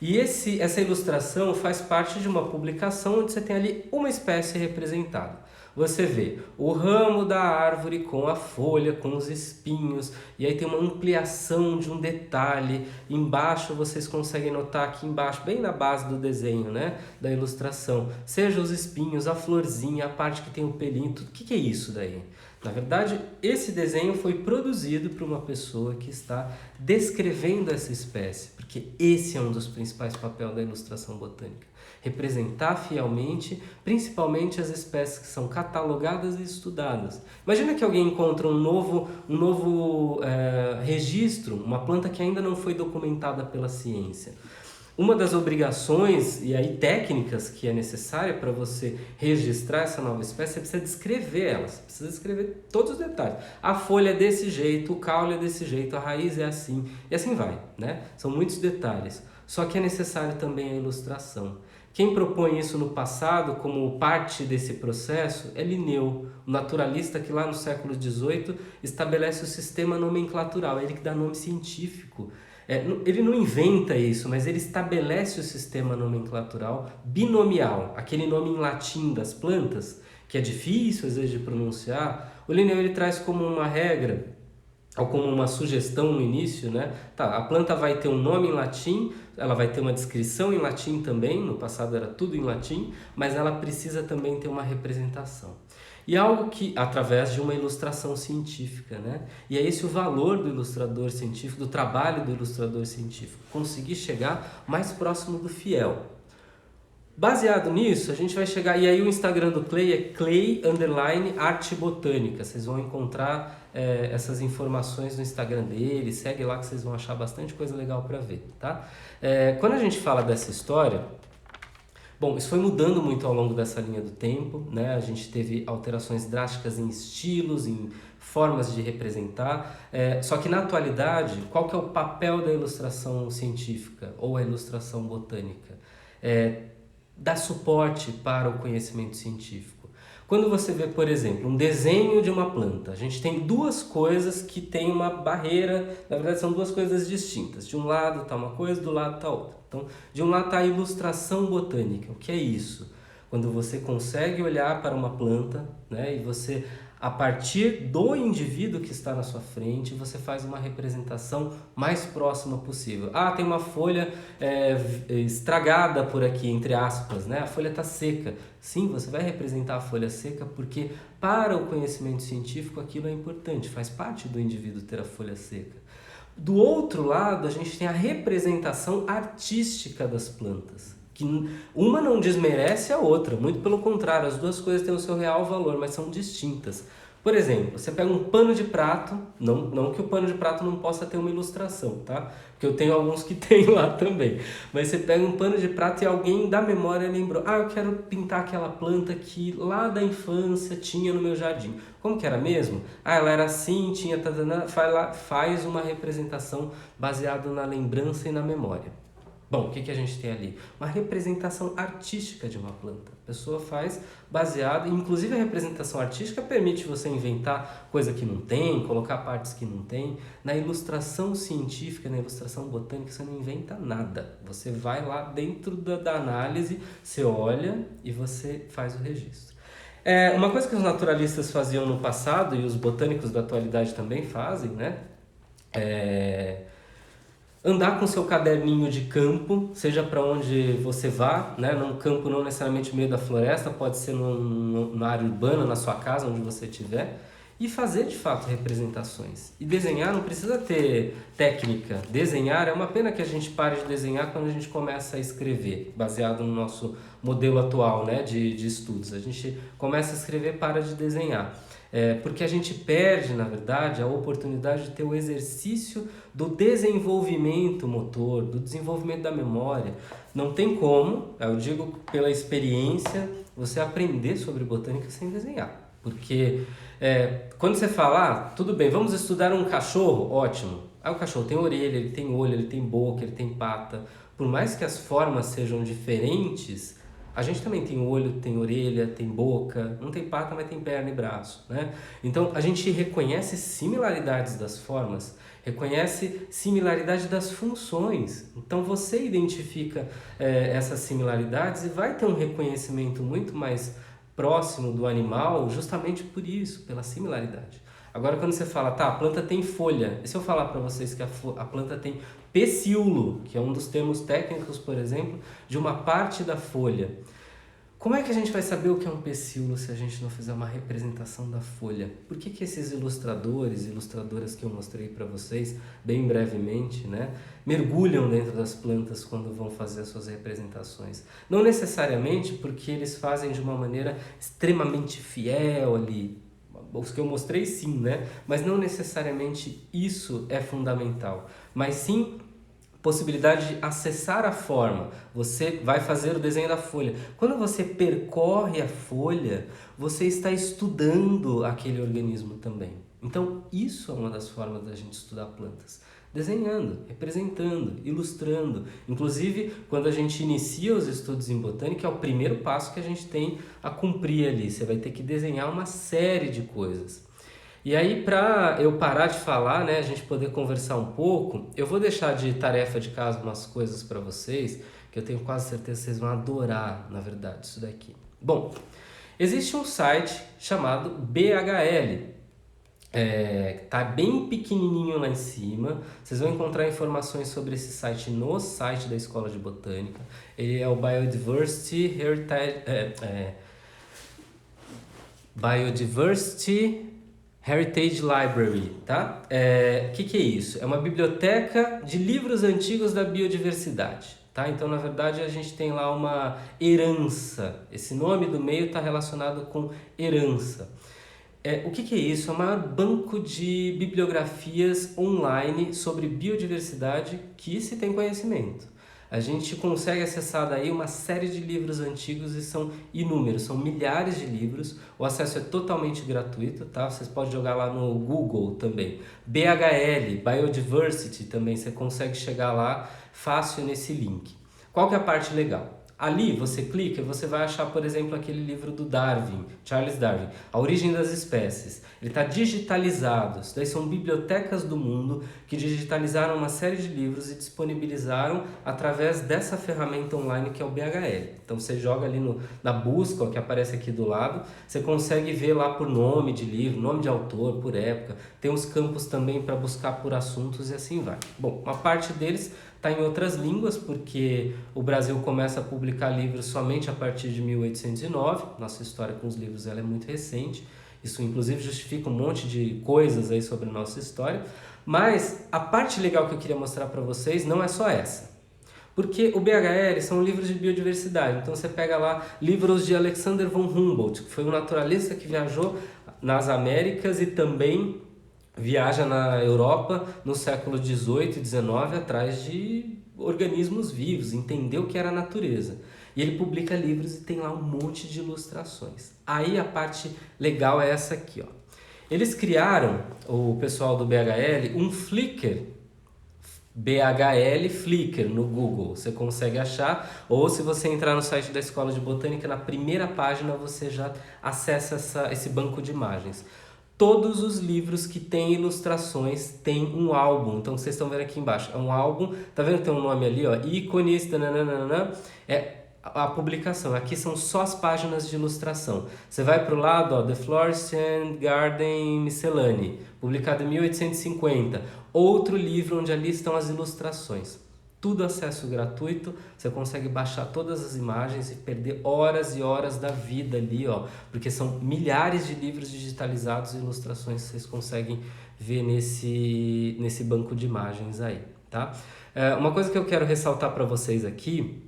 E essa ilustração faz parte de uma publicação onde você tem ali uma espécie representada. Você vê o ramo da árvore com a folha, com os espinhos, e aí tem uma ampliação de um detalhe. Embaixo vocês conseguem notar aqui embaixo, bem na base do desenho, né, da ilustração, seja os espinhos, a florzinha, a parte que tem o pelinho, tudo. O que é isso daí? Na verdade, esse desenho foi produzido por uma pessoa que está descrevendo essa espécie, porque esse é um dos principais papéis da ilustração botânica. Representar fielmente, principalmente as espécies que são catalogadas e estudadas. Imagina que alguém encontra um novo registro, uma planta que ainda não foi documentada pela ciência. Uma das obrigações e aí técnicas que é necessária para você registrar essa nova espécie, você precisa descrever ela, você precisa descrever todos os detalhes. A folha é desse jeito, o caule é desse jeito, a raiz é assim, e assim vai, né? São muitos detalhes, só que é necessário também a ilustração. Quem propõe isso no passado como parte desse processo é Linneu, o naturalista que lá no século XVIII estabelece o sistema nomenclatural, ele que dá nome científico. Ele não inventa isso, mas ele estabelece o sistema nomenclatural binomial, aquele nome em latim das plantas, que é difícil às vezes de pronunciar. O Linneu ele traz como uma regra, ou como uma sugestão no início, né? Tá, a planta vai ter um nome em latim, ela vai ter uma descrição em latim também, no passado era tudo em latim, mas ela precisa também ter uma representação. E algo que, através de uma ilustração científica, né? E é esse o valor do ilustrador científico, do trabalho do ilustrador científico, conseguir chegar mais próximo do fiel. Baseado nisso, a gente vai chegar, e aí o Instagram do Clay é Clay_Arte Botânica, vocês vão encontrar essas informações no Instagram dele, segue lá que vocês vão achar bastante coisa legal para ver, tá? Quando a gente fala dessa história, bom, isso foi mudando muito ao longo dessa linha do tempo, né? A gente teve alterações drásticas em estilos, em formas de representar, só que na atualidade, qual que é o papel da ilustração científica ou a ilustração botânica? Dar suporte para o conhecimento científico. Quando você vê, por exemplo, um desenho de uma planta, a gente tem duas coisas que tem uma barreira, na verdade são duas coisas distintas. De um lado está uma coisa, do lado está outra. Então, de um lado está a ilustração botânica. O que é isso? Quando você consegue olhar para uma planta, né, e você, a partir do indivíduo que está na sua frente, você faz uma representação mais próxima possível. Ah, tem uma folha estragada por aqui, entre aspas, né? A folha está seca. Sim, você vai representar a folha seca porque para o conhecimento científico aquilo é importante, faz parte do indivíduo ter a folha seca. Do outro lado, a gente tem a representação artística das plantas, que uma não desmerece a outra, muito pelo contrário, as duas coisas têm o seu real valor, mas são distintas. Por exemplo, você pega um pano de prato, não que o pano de prato não possa ter uma ilustração, tá? Porque eu tenho alguns que tem lá também. Mas você pega um pano de prato e alguém da memória lembrou, eu quero pintar aquela planta que lá da infância tinha no meu jardim. Como que era mesmo? Ela era assim, tinha... Faz uma representação baseada na lembrança e na memória. Bom, o que a gente tem ali? Uma representação artística de uma planta. A pessoa faz baseado, inclusive a representação artística permite você inventar coisa que não tem, colocar partes que não tem. Na ilustração científica, na ilustração botânica, você não inventa nada. Você vai lá dentro da análise, você olha e você faz o registro. Uma coisa que os naturalistas faziam no passado e os botânicos da atualidade também fazem, né? Andar com seu caderninho de campo, seja para onde você vá, né? Num campo não necessariamente no meio da floresta, pode ser na área urbana, na sua casa, onde você estiver, e fazer de fato representações. E desenhar não precisa ter técnica. Desenhar é uma pena que a gente pare de desenhar quando a gente começa a escrever, baseado no nosso modelo atual, né, de estudos. A gente começa a escrever e para de desenhar. Porque a gente perde, na verdade, a oportunidade de ter o exercício do desenvolvimento motor, do desenvolvimento da memória. Não tem como, eu digo pela experiência, você aprender sobre botânica sem desenhar. Porque quando você fala, tudo bem, vamos estudar um cachorro, ótimo. O cachorro tem orelha, ele tem olho, ele tem boca, ele tem pata. Por mais que as formas sejam diferentes, a gente também tem olho, tem orelha, tem boca, não tem pata, mas tem perna e braço, né? Então, a gente reconhece similaridades das formas, reconhece similaridade das funções. Então, você identifica essas similaridades e vai ter um reconhecimento muito mais próximo do animal justamente por isso, pela similaridade. Agora, quando você fala, a planta tem folha, e se eu falar para vocês que a planta tem pecíolo, que é um dos termos técnicos, por exemplo, de uma parte da folha. Como é que a gente vai saber o que é um pecíolo se a gente não fizer uma representação da folha? Por que esses ilustradores e ilustradoras que eu mostrei para vocês, bem brevemente, né, mergulham dentro das plantas quando vão fazer as suas representações? Não necessariamente porque eles fazem de uma maneira extremamente fiel ali. Os que eu mostrei sim, né? Mas não necessariamente isso é fundamental, mas sim possibilidade de acessar a forma. Você vai fazer o desenho da folha. Quando você percorre a folha, você está estudando aquele organismo também. Então, isso é uma das formas da gente estudar plantas. Desenhando, representando, ilustrando. Inclusive, quando a gente inicia os estudos em botânica, é o primeiro passo que a gente tem a cumprir ali. Você vai ter que desenhar uma série de coisas. E aí, para eu parar de falar, né, a gente poder conversar um pouco, eu vou deixar de tarefa de casa umas coisas para vocês, que eu tenho quase certeza que vocês vão adorar, na verdade, isso daqui. Bom, existe um site chamado BHL. Tá bem pequenininho lá em cima. Vocês vão encontrar informações sobre esse site no site da Escola de Botânica. Ele é o Biodiversity Heritage Library, tá? Que é isso? É uma biblioteca de livros antigos da biodiversidade, tá? Então, na verdade, a gente tem lá uma herança. Esse nome do meio está relacionado com herança. O que é isso? É um banco de bibliografias online sobre biodiversidade que se tem conhecimento. A gente consegue acessar daí uma série de livros antigos e são inúmeros, são milhares de livros. O acesso é totalmente gratuito, tá? Vocês podem jogar lá no Google também. BHL, Biodiversity também, você consegue chegar lá fácil nesse link. Qual que é a parte legal? Ali você clica e você vai achar, por exemplo, aquele livro do Darwin, Charles Darwin, A Origem das Espécies. Ele está digitalizado. Isso daí são bibliotecas do mundo que digitalizaram uma série de livros e disponibilizaram através dessa ferramenta online que é o BHL. Então você joga ali na busca, ó, que aparece aqui do lado, você consegue ver lá por nome de livro, nome de autor, por época. Tem uns campos também para buscar por assuntos e assim vai. Bom, uma parte deles está em outras línguas, porque o Brasil começa a publicar livros somente a partir de 1809. Nossa história com os livros ela é muito recente. Isso, inclusive, justifica um monte de coisas aí sobre a nossa história. Mas a parte legal que eu queria mostrar para vocês não é só essa. Porque o BHL são livros de biodiversidade. Então você pega lá livros de Alexander von Humboldt, que foi um naturalista que viajou nas Américas e também viaja na Europa no século XVIII e XIX atrás de organismos vivos, entendeu o que era a natureza. E ele publica livros e tem lá um monte de ilustrações. Aí a parte legal é essa aqui, ó. Eles criaram, o pessoal do BHL, um Flickr, BHL Flickr no Google, você consegue achar, ou se você entrar no site da Escola de Botânica, na primeira página você já acessa esse banco de imagens. Todos os livros que têm ilustrações têm um álbum. Então vocês estão vendo aqui embaixo, é um álbum, tá vendo que tem um nome ali, ó, ícones, nananana, é a publicação. Aqui são só as páginas de ilustração. Você vai para o lado, ó, The Florissant Garden Miscellany, publicado em 1850. Outro livro onde ali estão as ilustrações. Tudo acesso gratuito, você consegue baixar todas as imagens e perder horas e horas da vida ali, ó, porque são milhares de livros digitalizados e ilustrações que vocês conseguem ver nesse banco de imagens aí, tá? Uma coisa que eu quero ressaltar para vocês aqui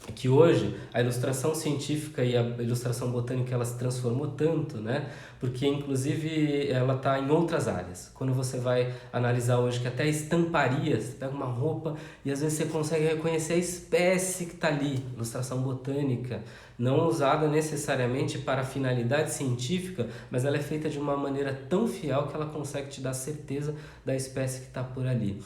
é que hoje a ilustração científica e a ilustração botânica ela se transformou tanto, né? Porque inclusive ela está em outras áreas. Quando você vai analisar hoje que até estamparias, você pega uma roupa e às vezes você consegue reconhecer a espécie que está ali. Ilustração botânica, não usada necessariamente para finalidade científica, mas ela é feita de uma maneira tão fiel que ela consegue te dar certeza da espécie que está por ali.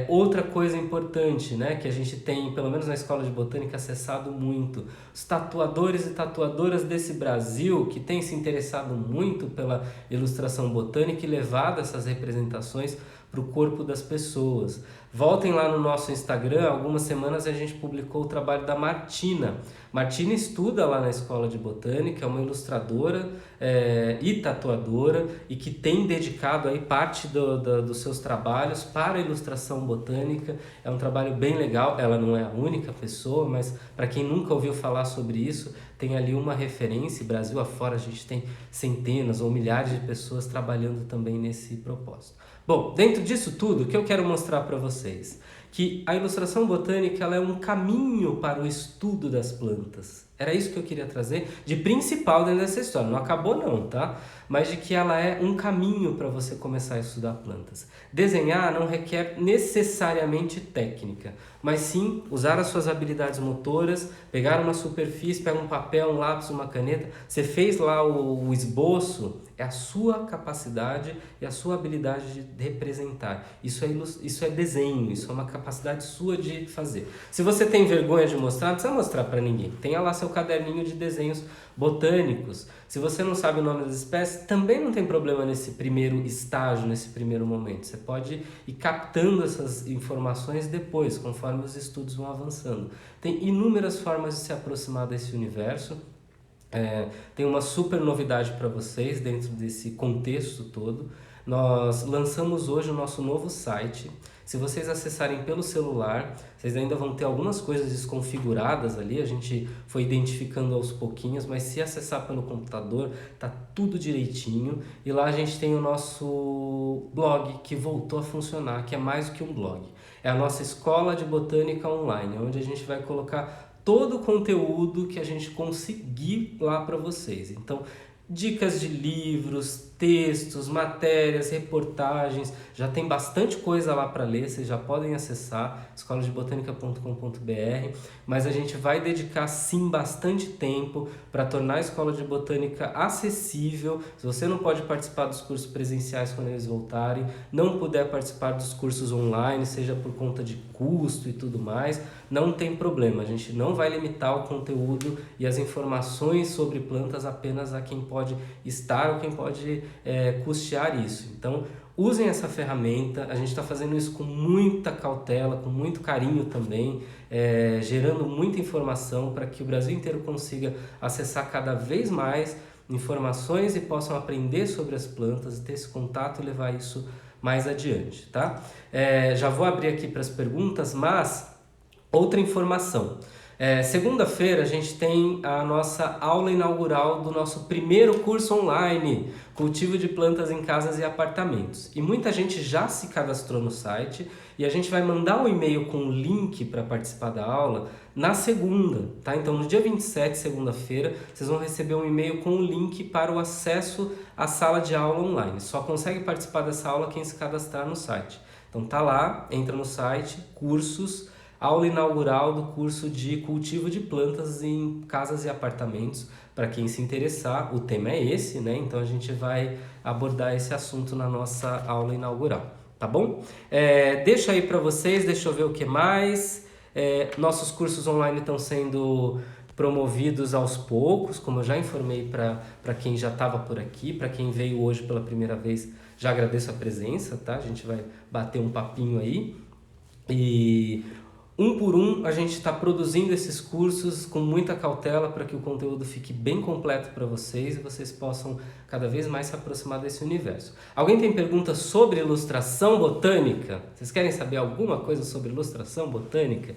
Outra coisa importante, né, que a gente tem, pelo menos na Escola de Botânica, acessado muito, os tatuadores e tatuadoras desse Brasil que têm se interessado muito pela ilustração botânica e levado essas representações para o corpo das pessoas. Voltem lá no nosso Instagram, algumas semanas a gente publicou o trabalho da Martina. Martina estuda lá na Escola de Botânica, é uma ilustradora e tatuadora e que tem dedicado aí parte dos seus trabalhos para a ilustração botânica. É um trabalho bem legal, ela não é a única pessoa, mas para quem nunca ouviu falar sobre isso, tem ali uma referência. Brasil afora a gente tem centenas ou milhares de pessoas trabalhando também nesse propósito. Bom, dentro disso tudo, o que eu quero mostrar para vocês? Que a ilustração botânica ela é um caminho para o estudo das plantas. Era isso que eu queria trazer de principal dentro dessa história. Não acabou não, tá? Mas de que ela é um caminho para você começar a estudar plantas. Desenhar não requer necessariamente técnica, mas sim usar as suas habilidades motoras, pegar uma superfície, pegar um papel, um lápis, uma caneta. Você fez lá o esboço, é a sua capacidade e a sua habilidade de representar. Isso é desenho, isso é uma capacidade sua de fazer. Se você tem vergonha de mostrar, não precisa mostrar para ninguém. Tenha lá seu caderninho de desenhos botânicos. Se você não sabe o nome das espécies, também não tem problema nesse primeiro estágio, nesse primeiro momento. Você pode ir captando essas informações depois, conforme os estudos vão avançando. Tem inúmeras formas de se aproximar desse universo. Tem uma super novidade para vocês dentro desse contexto todo. Nós lançamos hoje o nosso novo site. Se vocês acessarem pelo celular, vocês ainda vão ter algumas coisas desconfiguradas ali, a gente foi identificando aos pouquinhos, mas se acessar pelo computador, tá tudo direitinho. E lá a gente tem o nosso blog que voltou a funcionar, que é mais do que um blog. É a nossa Escola de Botânica Online, onde a gente vai colocar todo o conteúdo que a gente conseguir lá para vocês. Então, dicas de livros, textos, matérias, reportagens, já tem bastante coisa lá para ler, vocês já podem acessar escoladebotânica.com.br, mas a gente vai dedicar sim bastante tempo para tornar a Escola de Botânica acessível. Se você não pode participar dos cursos presenciais quando eles voltarem, não puder participar dos cursos online, seja por conta de custo e tudo mais, não tem problema, a gente não vai limitar o conteúdo e as informações sobre plantas apenas a quem pode estar ou quem pode custear isso. Então, usem essa ferramenta, a gente está fazendo isso com muita cautela, com muito carinho também, gerando muita informação para que o Brasil inteiro consiga acessar cada vez mais informações e possam aprender sobre as plantas, ter esse contato e levar isso mais adiante, tá? Já vou abrir aqui para as perguntas, mas outra informação. Segunda-feira a gente tem a nossa aula inaugural do nosso primeiro curso online, Cultivo de Plantas em Casas e Apartamentos. E muita gente já se cadastrou no site e a gente vai mandar o e-mail com o link para participar da aula na segunda, tá? Então no dia 27, segunda-feira, vocês vão receber um e-mail com o link para o acesso à sala de aula online. Só consegue participar dessa aula quem se cadastrar no site. Então tá lá, entra no site, cursos, aula inaugural do curso de cultivo de plantas em casas e apartamentos. Para quem se interessar, o tema é esse, né? Então a gente vai abordar esse assunto na nossa aula inaugural, tá bom? Deixa aí para vocês, deixa eu ver o que mais. Nossos cursos online estão sendo promovidos aos poucos, como eu já informei para quem já estava por aqui, para quem veio hoje pela primeira vez, já agradeço a presença, tá? A gente vai bater um papinho aí e um por um, a gente está produzindo esses cursos com muita cautela para que o conteúdo fique bem completo para vocês e vocês possam cada vez mais se aproximar desse universo. Alguém tem perguntas sobre ilustração botânica? Vocês querem saber alguma coisa sobre ilustração botânica?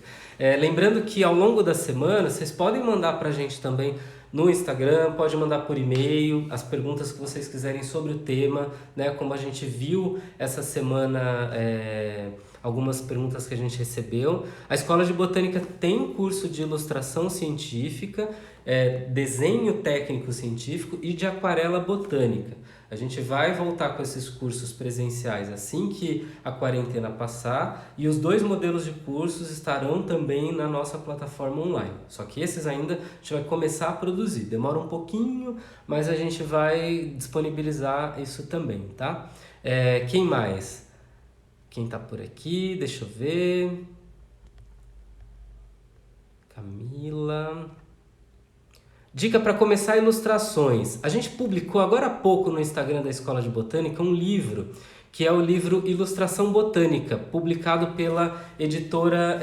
Lembrando que ao longo da semana, vocês podem mandar para a gente também no Instagram, pode mandar por e-mail as perguntas que vocês quiserem sobre o tema, né? Como a gente viu essa semana, algumas perguntas que a gente recebeu. A Escola de Botânica tem um curso de ilustração científica, desenho técnico científico e de aquarela botânica. A gente vai voltar com esses cursos presenciais assim que a quarentena passar e os 2 modelos de cursos estarão também na nossa plataforma online. Só que esses ainda a gente vai começar a produzir. Demora um pouquinho, mas a gente vai disponibilizar isso também, tá? Quem mais? Quem tá por aqui? Deixa eu ver. Camila. Dica para começar ilustrações. A gente publicou agora há pouco no Instagram da Escola de Botânica um livro, que é o livro Ilustração Botânica, publicado pela editora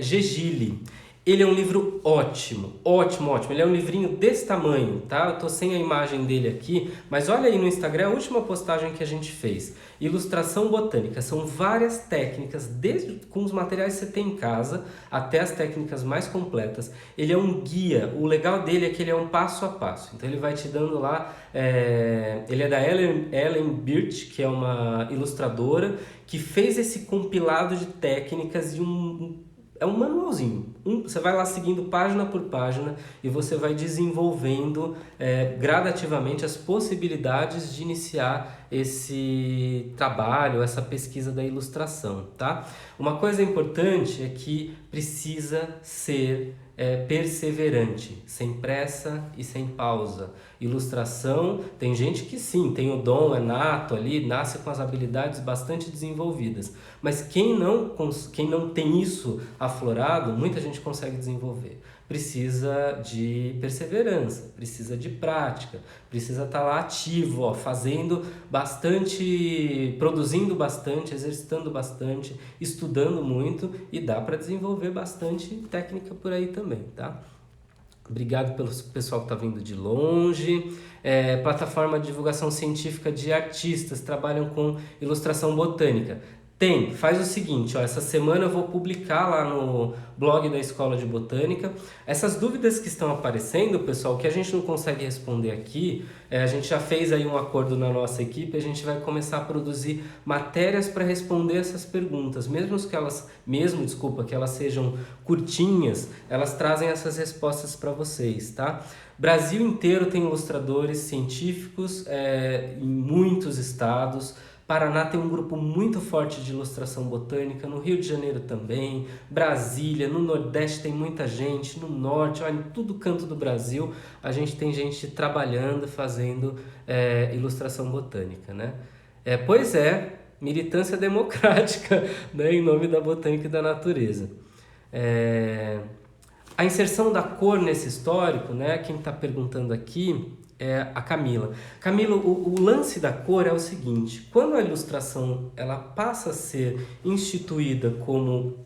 Gegili. Ele é um livro ótimo, ótimo, ótimo. Ele é um livrinho desse tamanho, tá? Eu tô sem a imagem dele aqui, mas olha aí no Instagram a última postagem que a gente fez. Ilustração botânica. São várias técnicas, desde com os materiais que você tem em casa até as técnicas mais completas. Ele é um guia. O legal dele é que ele é um passo a passo. Então ele vai te dando lá... ele é da Ellen Birch, que é uma ilustradora, que fez esse compilado de técnicas e é um manualzinho. Você vai lá seguindo página por página e você vai desenvolvendo gradativamente as possibilidades de iniciar esse trabalho, essa pesquisa da ilustração, tá? Uma coisa importante é que precisa ser perseverante, sem pressa e sem pausa. Ilustração, tem gente que sim, tem o dom, é nato ali, nasce com as habilidades bastante desenvolvidas, mas quem não tem isso aflorado, muita gente consegue desenvolver. Precisa de perseverança, precisa de prática, precisa estar lá ativo, fazendo bastante, produzindo bastante, exercitando bastante, estudando muito e dá para desenvolver bastante técnica por aí também, tá? Obrigado pelo pessoal que está vindo de longe. Plataforma de divulgação científica de artistas, trabalham com ilustração botânica. Tem, faz o seguinte, ó, essa semana eu vou publicar lá no blog da Escola de Botânica. Essas dúvidas que estão aparecendo, pessoal, que a gente não consegue responder aqui, a gente já fez aí um acordo na nossa equipe, a gente vai começar a produzir matérias para responder essas perguntas, que elas sejam curtinhas, elas trazem essas respostas para vocês, tá? Brasil inteiro tem ilustradores científicos em muitos estados. Paraná tem um grupo muito forte de ilustração botânica, no Rio de Janeiro também, Brasília, no Nordeste tem muita gente, no Norte, olha, em todo canto do Brasil a gente tem gente trabalhando, fazendo ilustração botânica, né? Pois é, militância democrática, né, em nome da botânica e da natureza. A inserção da cor nesse histórico, né, quem está perguntando aqui é a Camila. Camila, o lance da cor é o seguinte, quando a ilustração ela passa a ser instituída como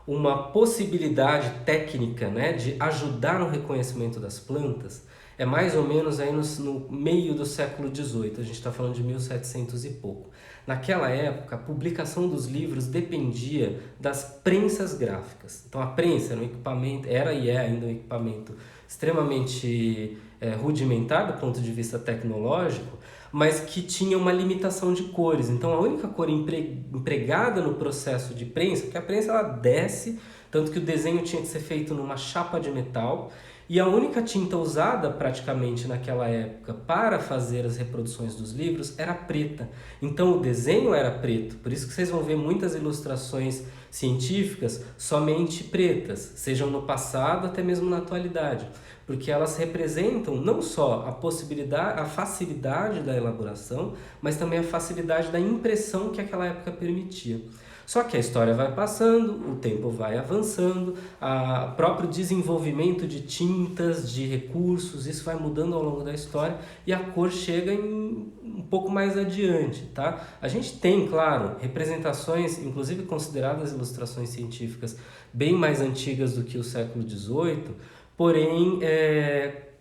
uma possibilidade técnica, né, de ajudar no reconhecimento das plantas, é mais ou menos aí no meio do século XVIII, a gente está falando de 1700 e pouco. Naquela época, a publicação dos livros dependia das prensas gráficas. Então a prensa era um equipamento, era e é ainda um equipamento extremamente rudimentar do ponto de vista tecnológico, mas que tinha uma limitação de cores. Então a única cor empregada no processo de prensa, porque a prensa ela desce, tanto que o desenho tinha que ser feito numa chapa de metal, e a única tinta usada praticamente naquela época para fazer as reproduções dos livros era preta. Então o desenho era preto, por isso que vocês vão ver muitas ilustrações científicas somente pretas, sejam no passado até mesmo na atualidade, porque elas representam não só a possibilidade, a facilidade da elaboração, mas também a facilidade da impressão que aquela época permitia. Só que a história vai passando, o tempo vai avançando, o próprio desenvolvimento de tintas, de recursos, isso vai mudando ao longo da história e a cor chega um pouco mais adiante, tá? A gente tem, claro, representações, inclusive consideradas ilustrações científicas, bem mais antigas do que o século XVIII, porém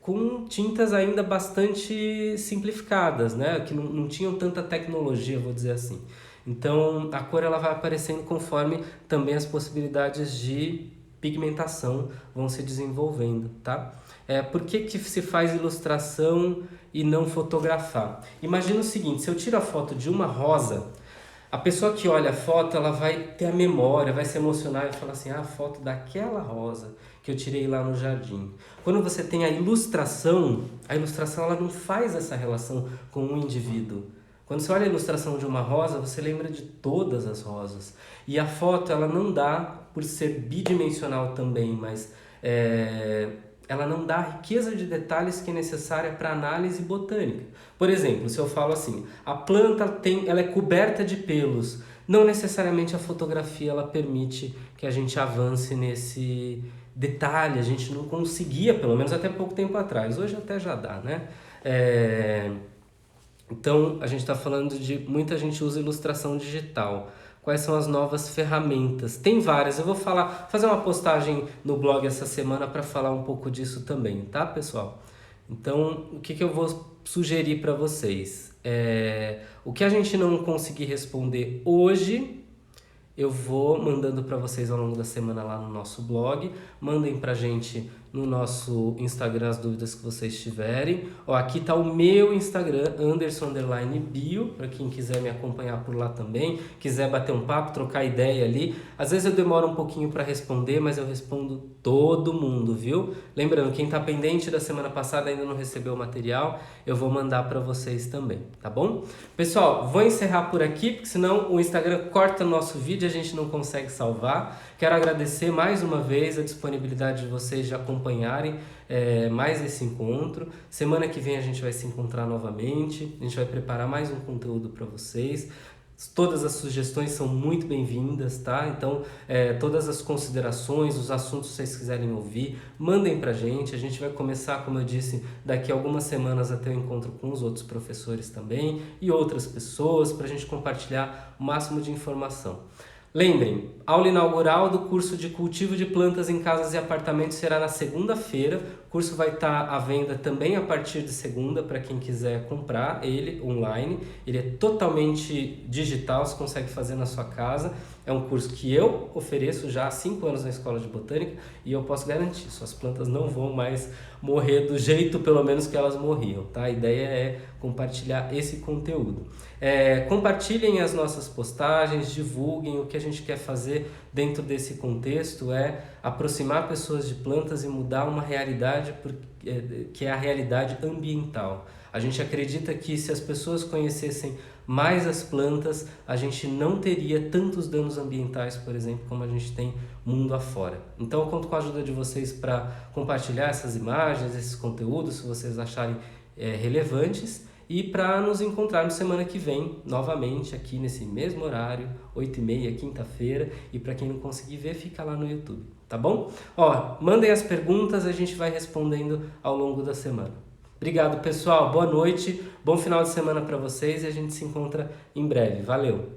com tintas ainda bastante simplificadas, né? Que não tinham tanta tecnologia, vou dizer assim. Então a cor ela vai aparecendo conforme também as possibilidades de pigmentação vão se desenvolvendo, tá? Por que se faz ilustração e não fotografar? Imagina o seguinte, se eu tiro a foto de uma rosa, a pessoa que olha a foto, ela vai ter a memória, vai se emocionar e falar assim, a foto daquela rosa que eu tirei lá no jardim. Quando você tem a ilustração ela não faz essa relação com um indivíduo. Quando você olha a ilustração de uma rosa, você lembra de todas as rosas. E a foto, ela não dá, por ser bidimensional também, mas ela não dá a riqueza de detalhes que é necessária para análise botânica. Por exemplo, se eu falo assim, a planta ela é coberta de pelos, não necessariamente a fotografia ela permite que a gente avance nesse detalhe, a gente não conseguia, pelo menos até pouco tempo atrás, hoje até já dá, né? Então, a gente está falando de muita gente usa ilustração digital. Quais são as novas ferramentas? Tem várias, eu vou fazer uma postagem no blog essa semana para falar um pouco disso também, tá, pessoal? Então, o que eu vou sugerir para vocês? O que a gente não conseguir responder hoje, eu vou mandando para vocês ao longo da semana lá no nosso blog. Mandem para a gente no nosso Instagram as dúvidas que vocês tiverem. Aqui está o meu Instagram, Anderson_bio, para quem quiser me acompanhar por lá também, quiser bater um papo, trocar ideia ali. Às vezes eu demoro um pouquinho para responder, mas eu respondo todo mundo, viu? Lembrando, quem está pendente da semana passada ainda não recebeu o material, eu vou mandar para vocês também, tá bom? Pessoal, vou encerrar por aqui, porque senão o Instagram corta o nosso vídeo e a gente não consegue salvar. Quero agradecer mais uma vez a disponibilidade de vocês de acompanharem mais esse encontro. Semana que vem a gente vai se encontrar novamente, a gente vai preparar mais um conteúdo para vocês. Todas as sugestões são muito bem-vindas, tá? Então, todas as considerações, os assuntos que vocês quiserem ouvir, mandem pra gente. A gente vai começar, como eu disse, daqui a algumas semanas a ter um encontro com os outros professores também e outras pessoas para a gente compartilhar o máximo de informação. Lembrem, aula inaugural do curso de cultivo de plantas em casas e apartamentos será na segunda-feira. O curso vai estar à venda também a partir de segunda para quem quiser comprar ele online. Ele é totalmente digital, você consegue fazer na sua casa. É um curso que eu ofereço já há 5 anos na Escola de Botânica e eu posso garantir, suas plantas não vão mais morrer do jeito pelo menos que elas morriam, tá? A ideia é compartilhar esse conteúdo. Compartilhem as nossas postagens, divulguem. O que a gente quer fazer dentro desse contexto é aproximar pessoas de plantas e mudar uma realidade que é a realidade ambiental. A gente acredita que se as pessoas conhecessem mais as plantas, a gente não teria tantos danos ambientais, por exemplo, como a gente tem mundo afora. Então eu conto com a ajuda de vocês para compartilhar essas imagens, esses conteúdos, se vocês acharem relevantes, e para nos encontrarmos semana que vem, novamente, aqui nesse mesmo horário, 8h30, quinta-feira, e para quem não conseguir ver, fica lá no YouTube, tá bom? Mandem as perguntas, a gente vai respondendo ao longo da semana. Obrigado, pessoal. Boa noite, bom final de semana para vocês e a gente se encontra em breve. Valeu!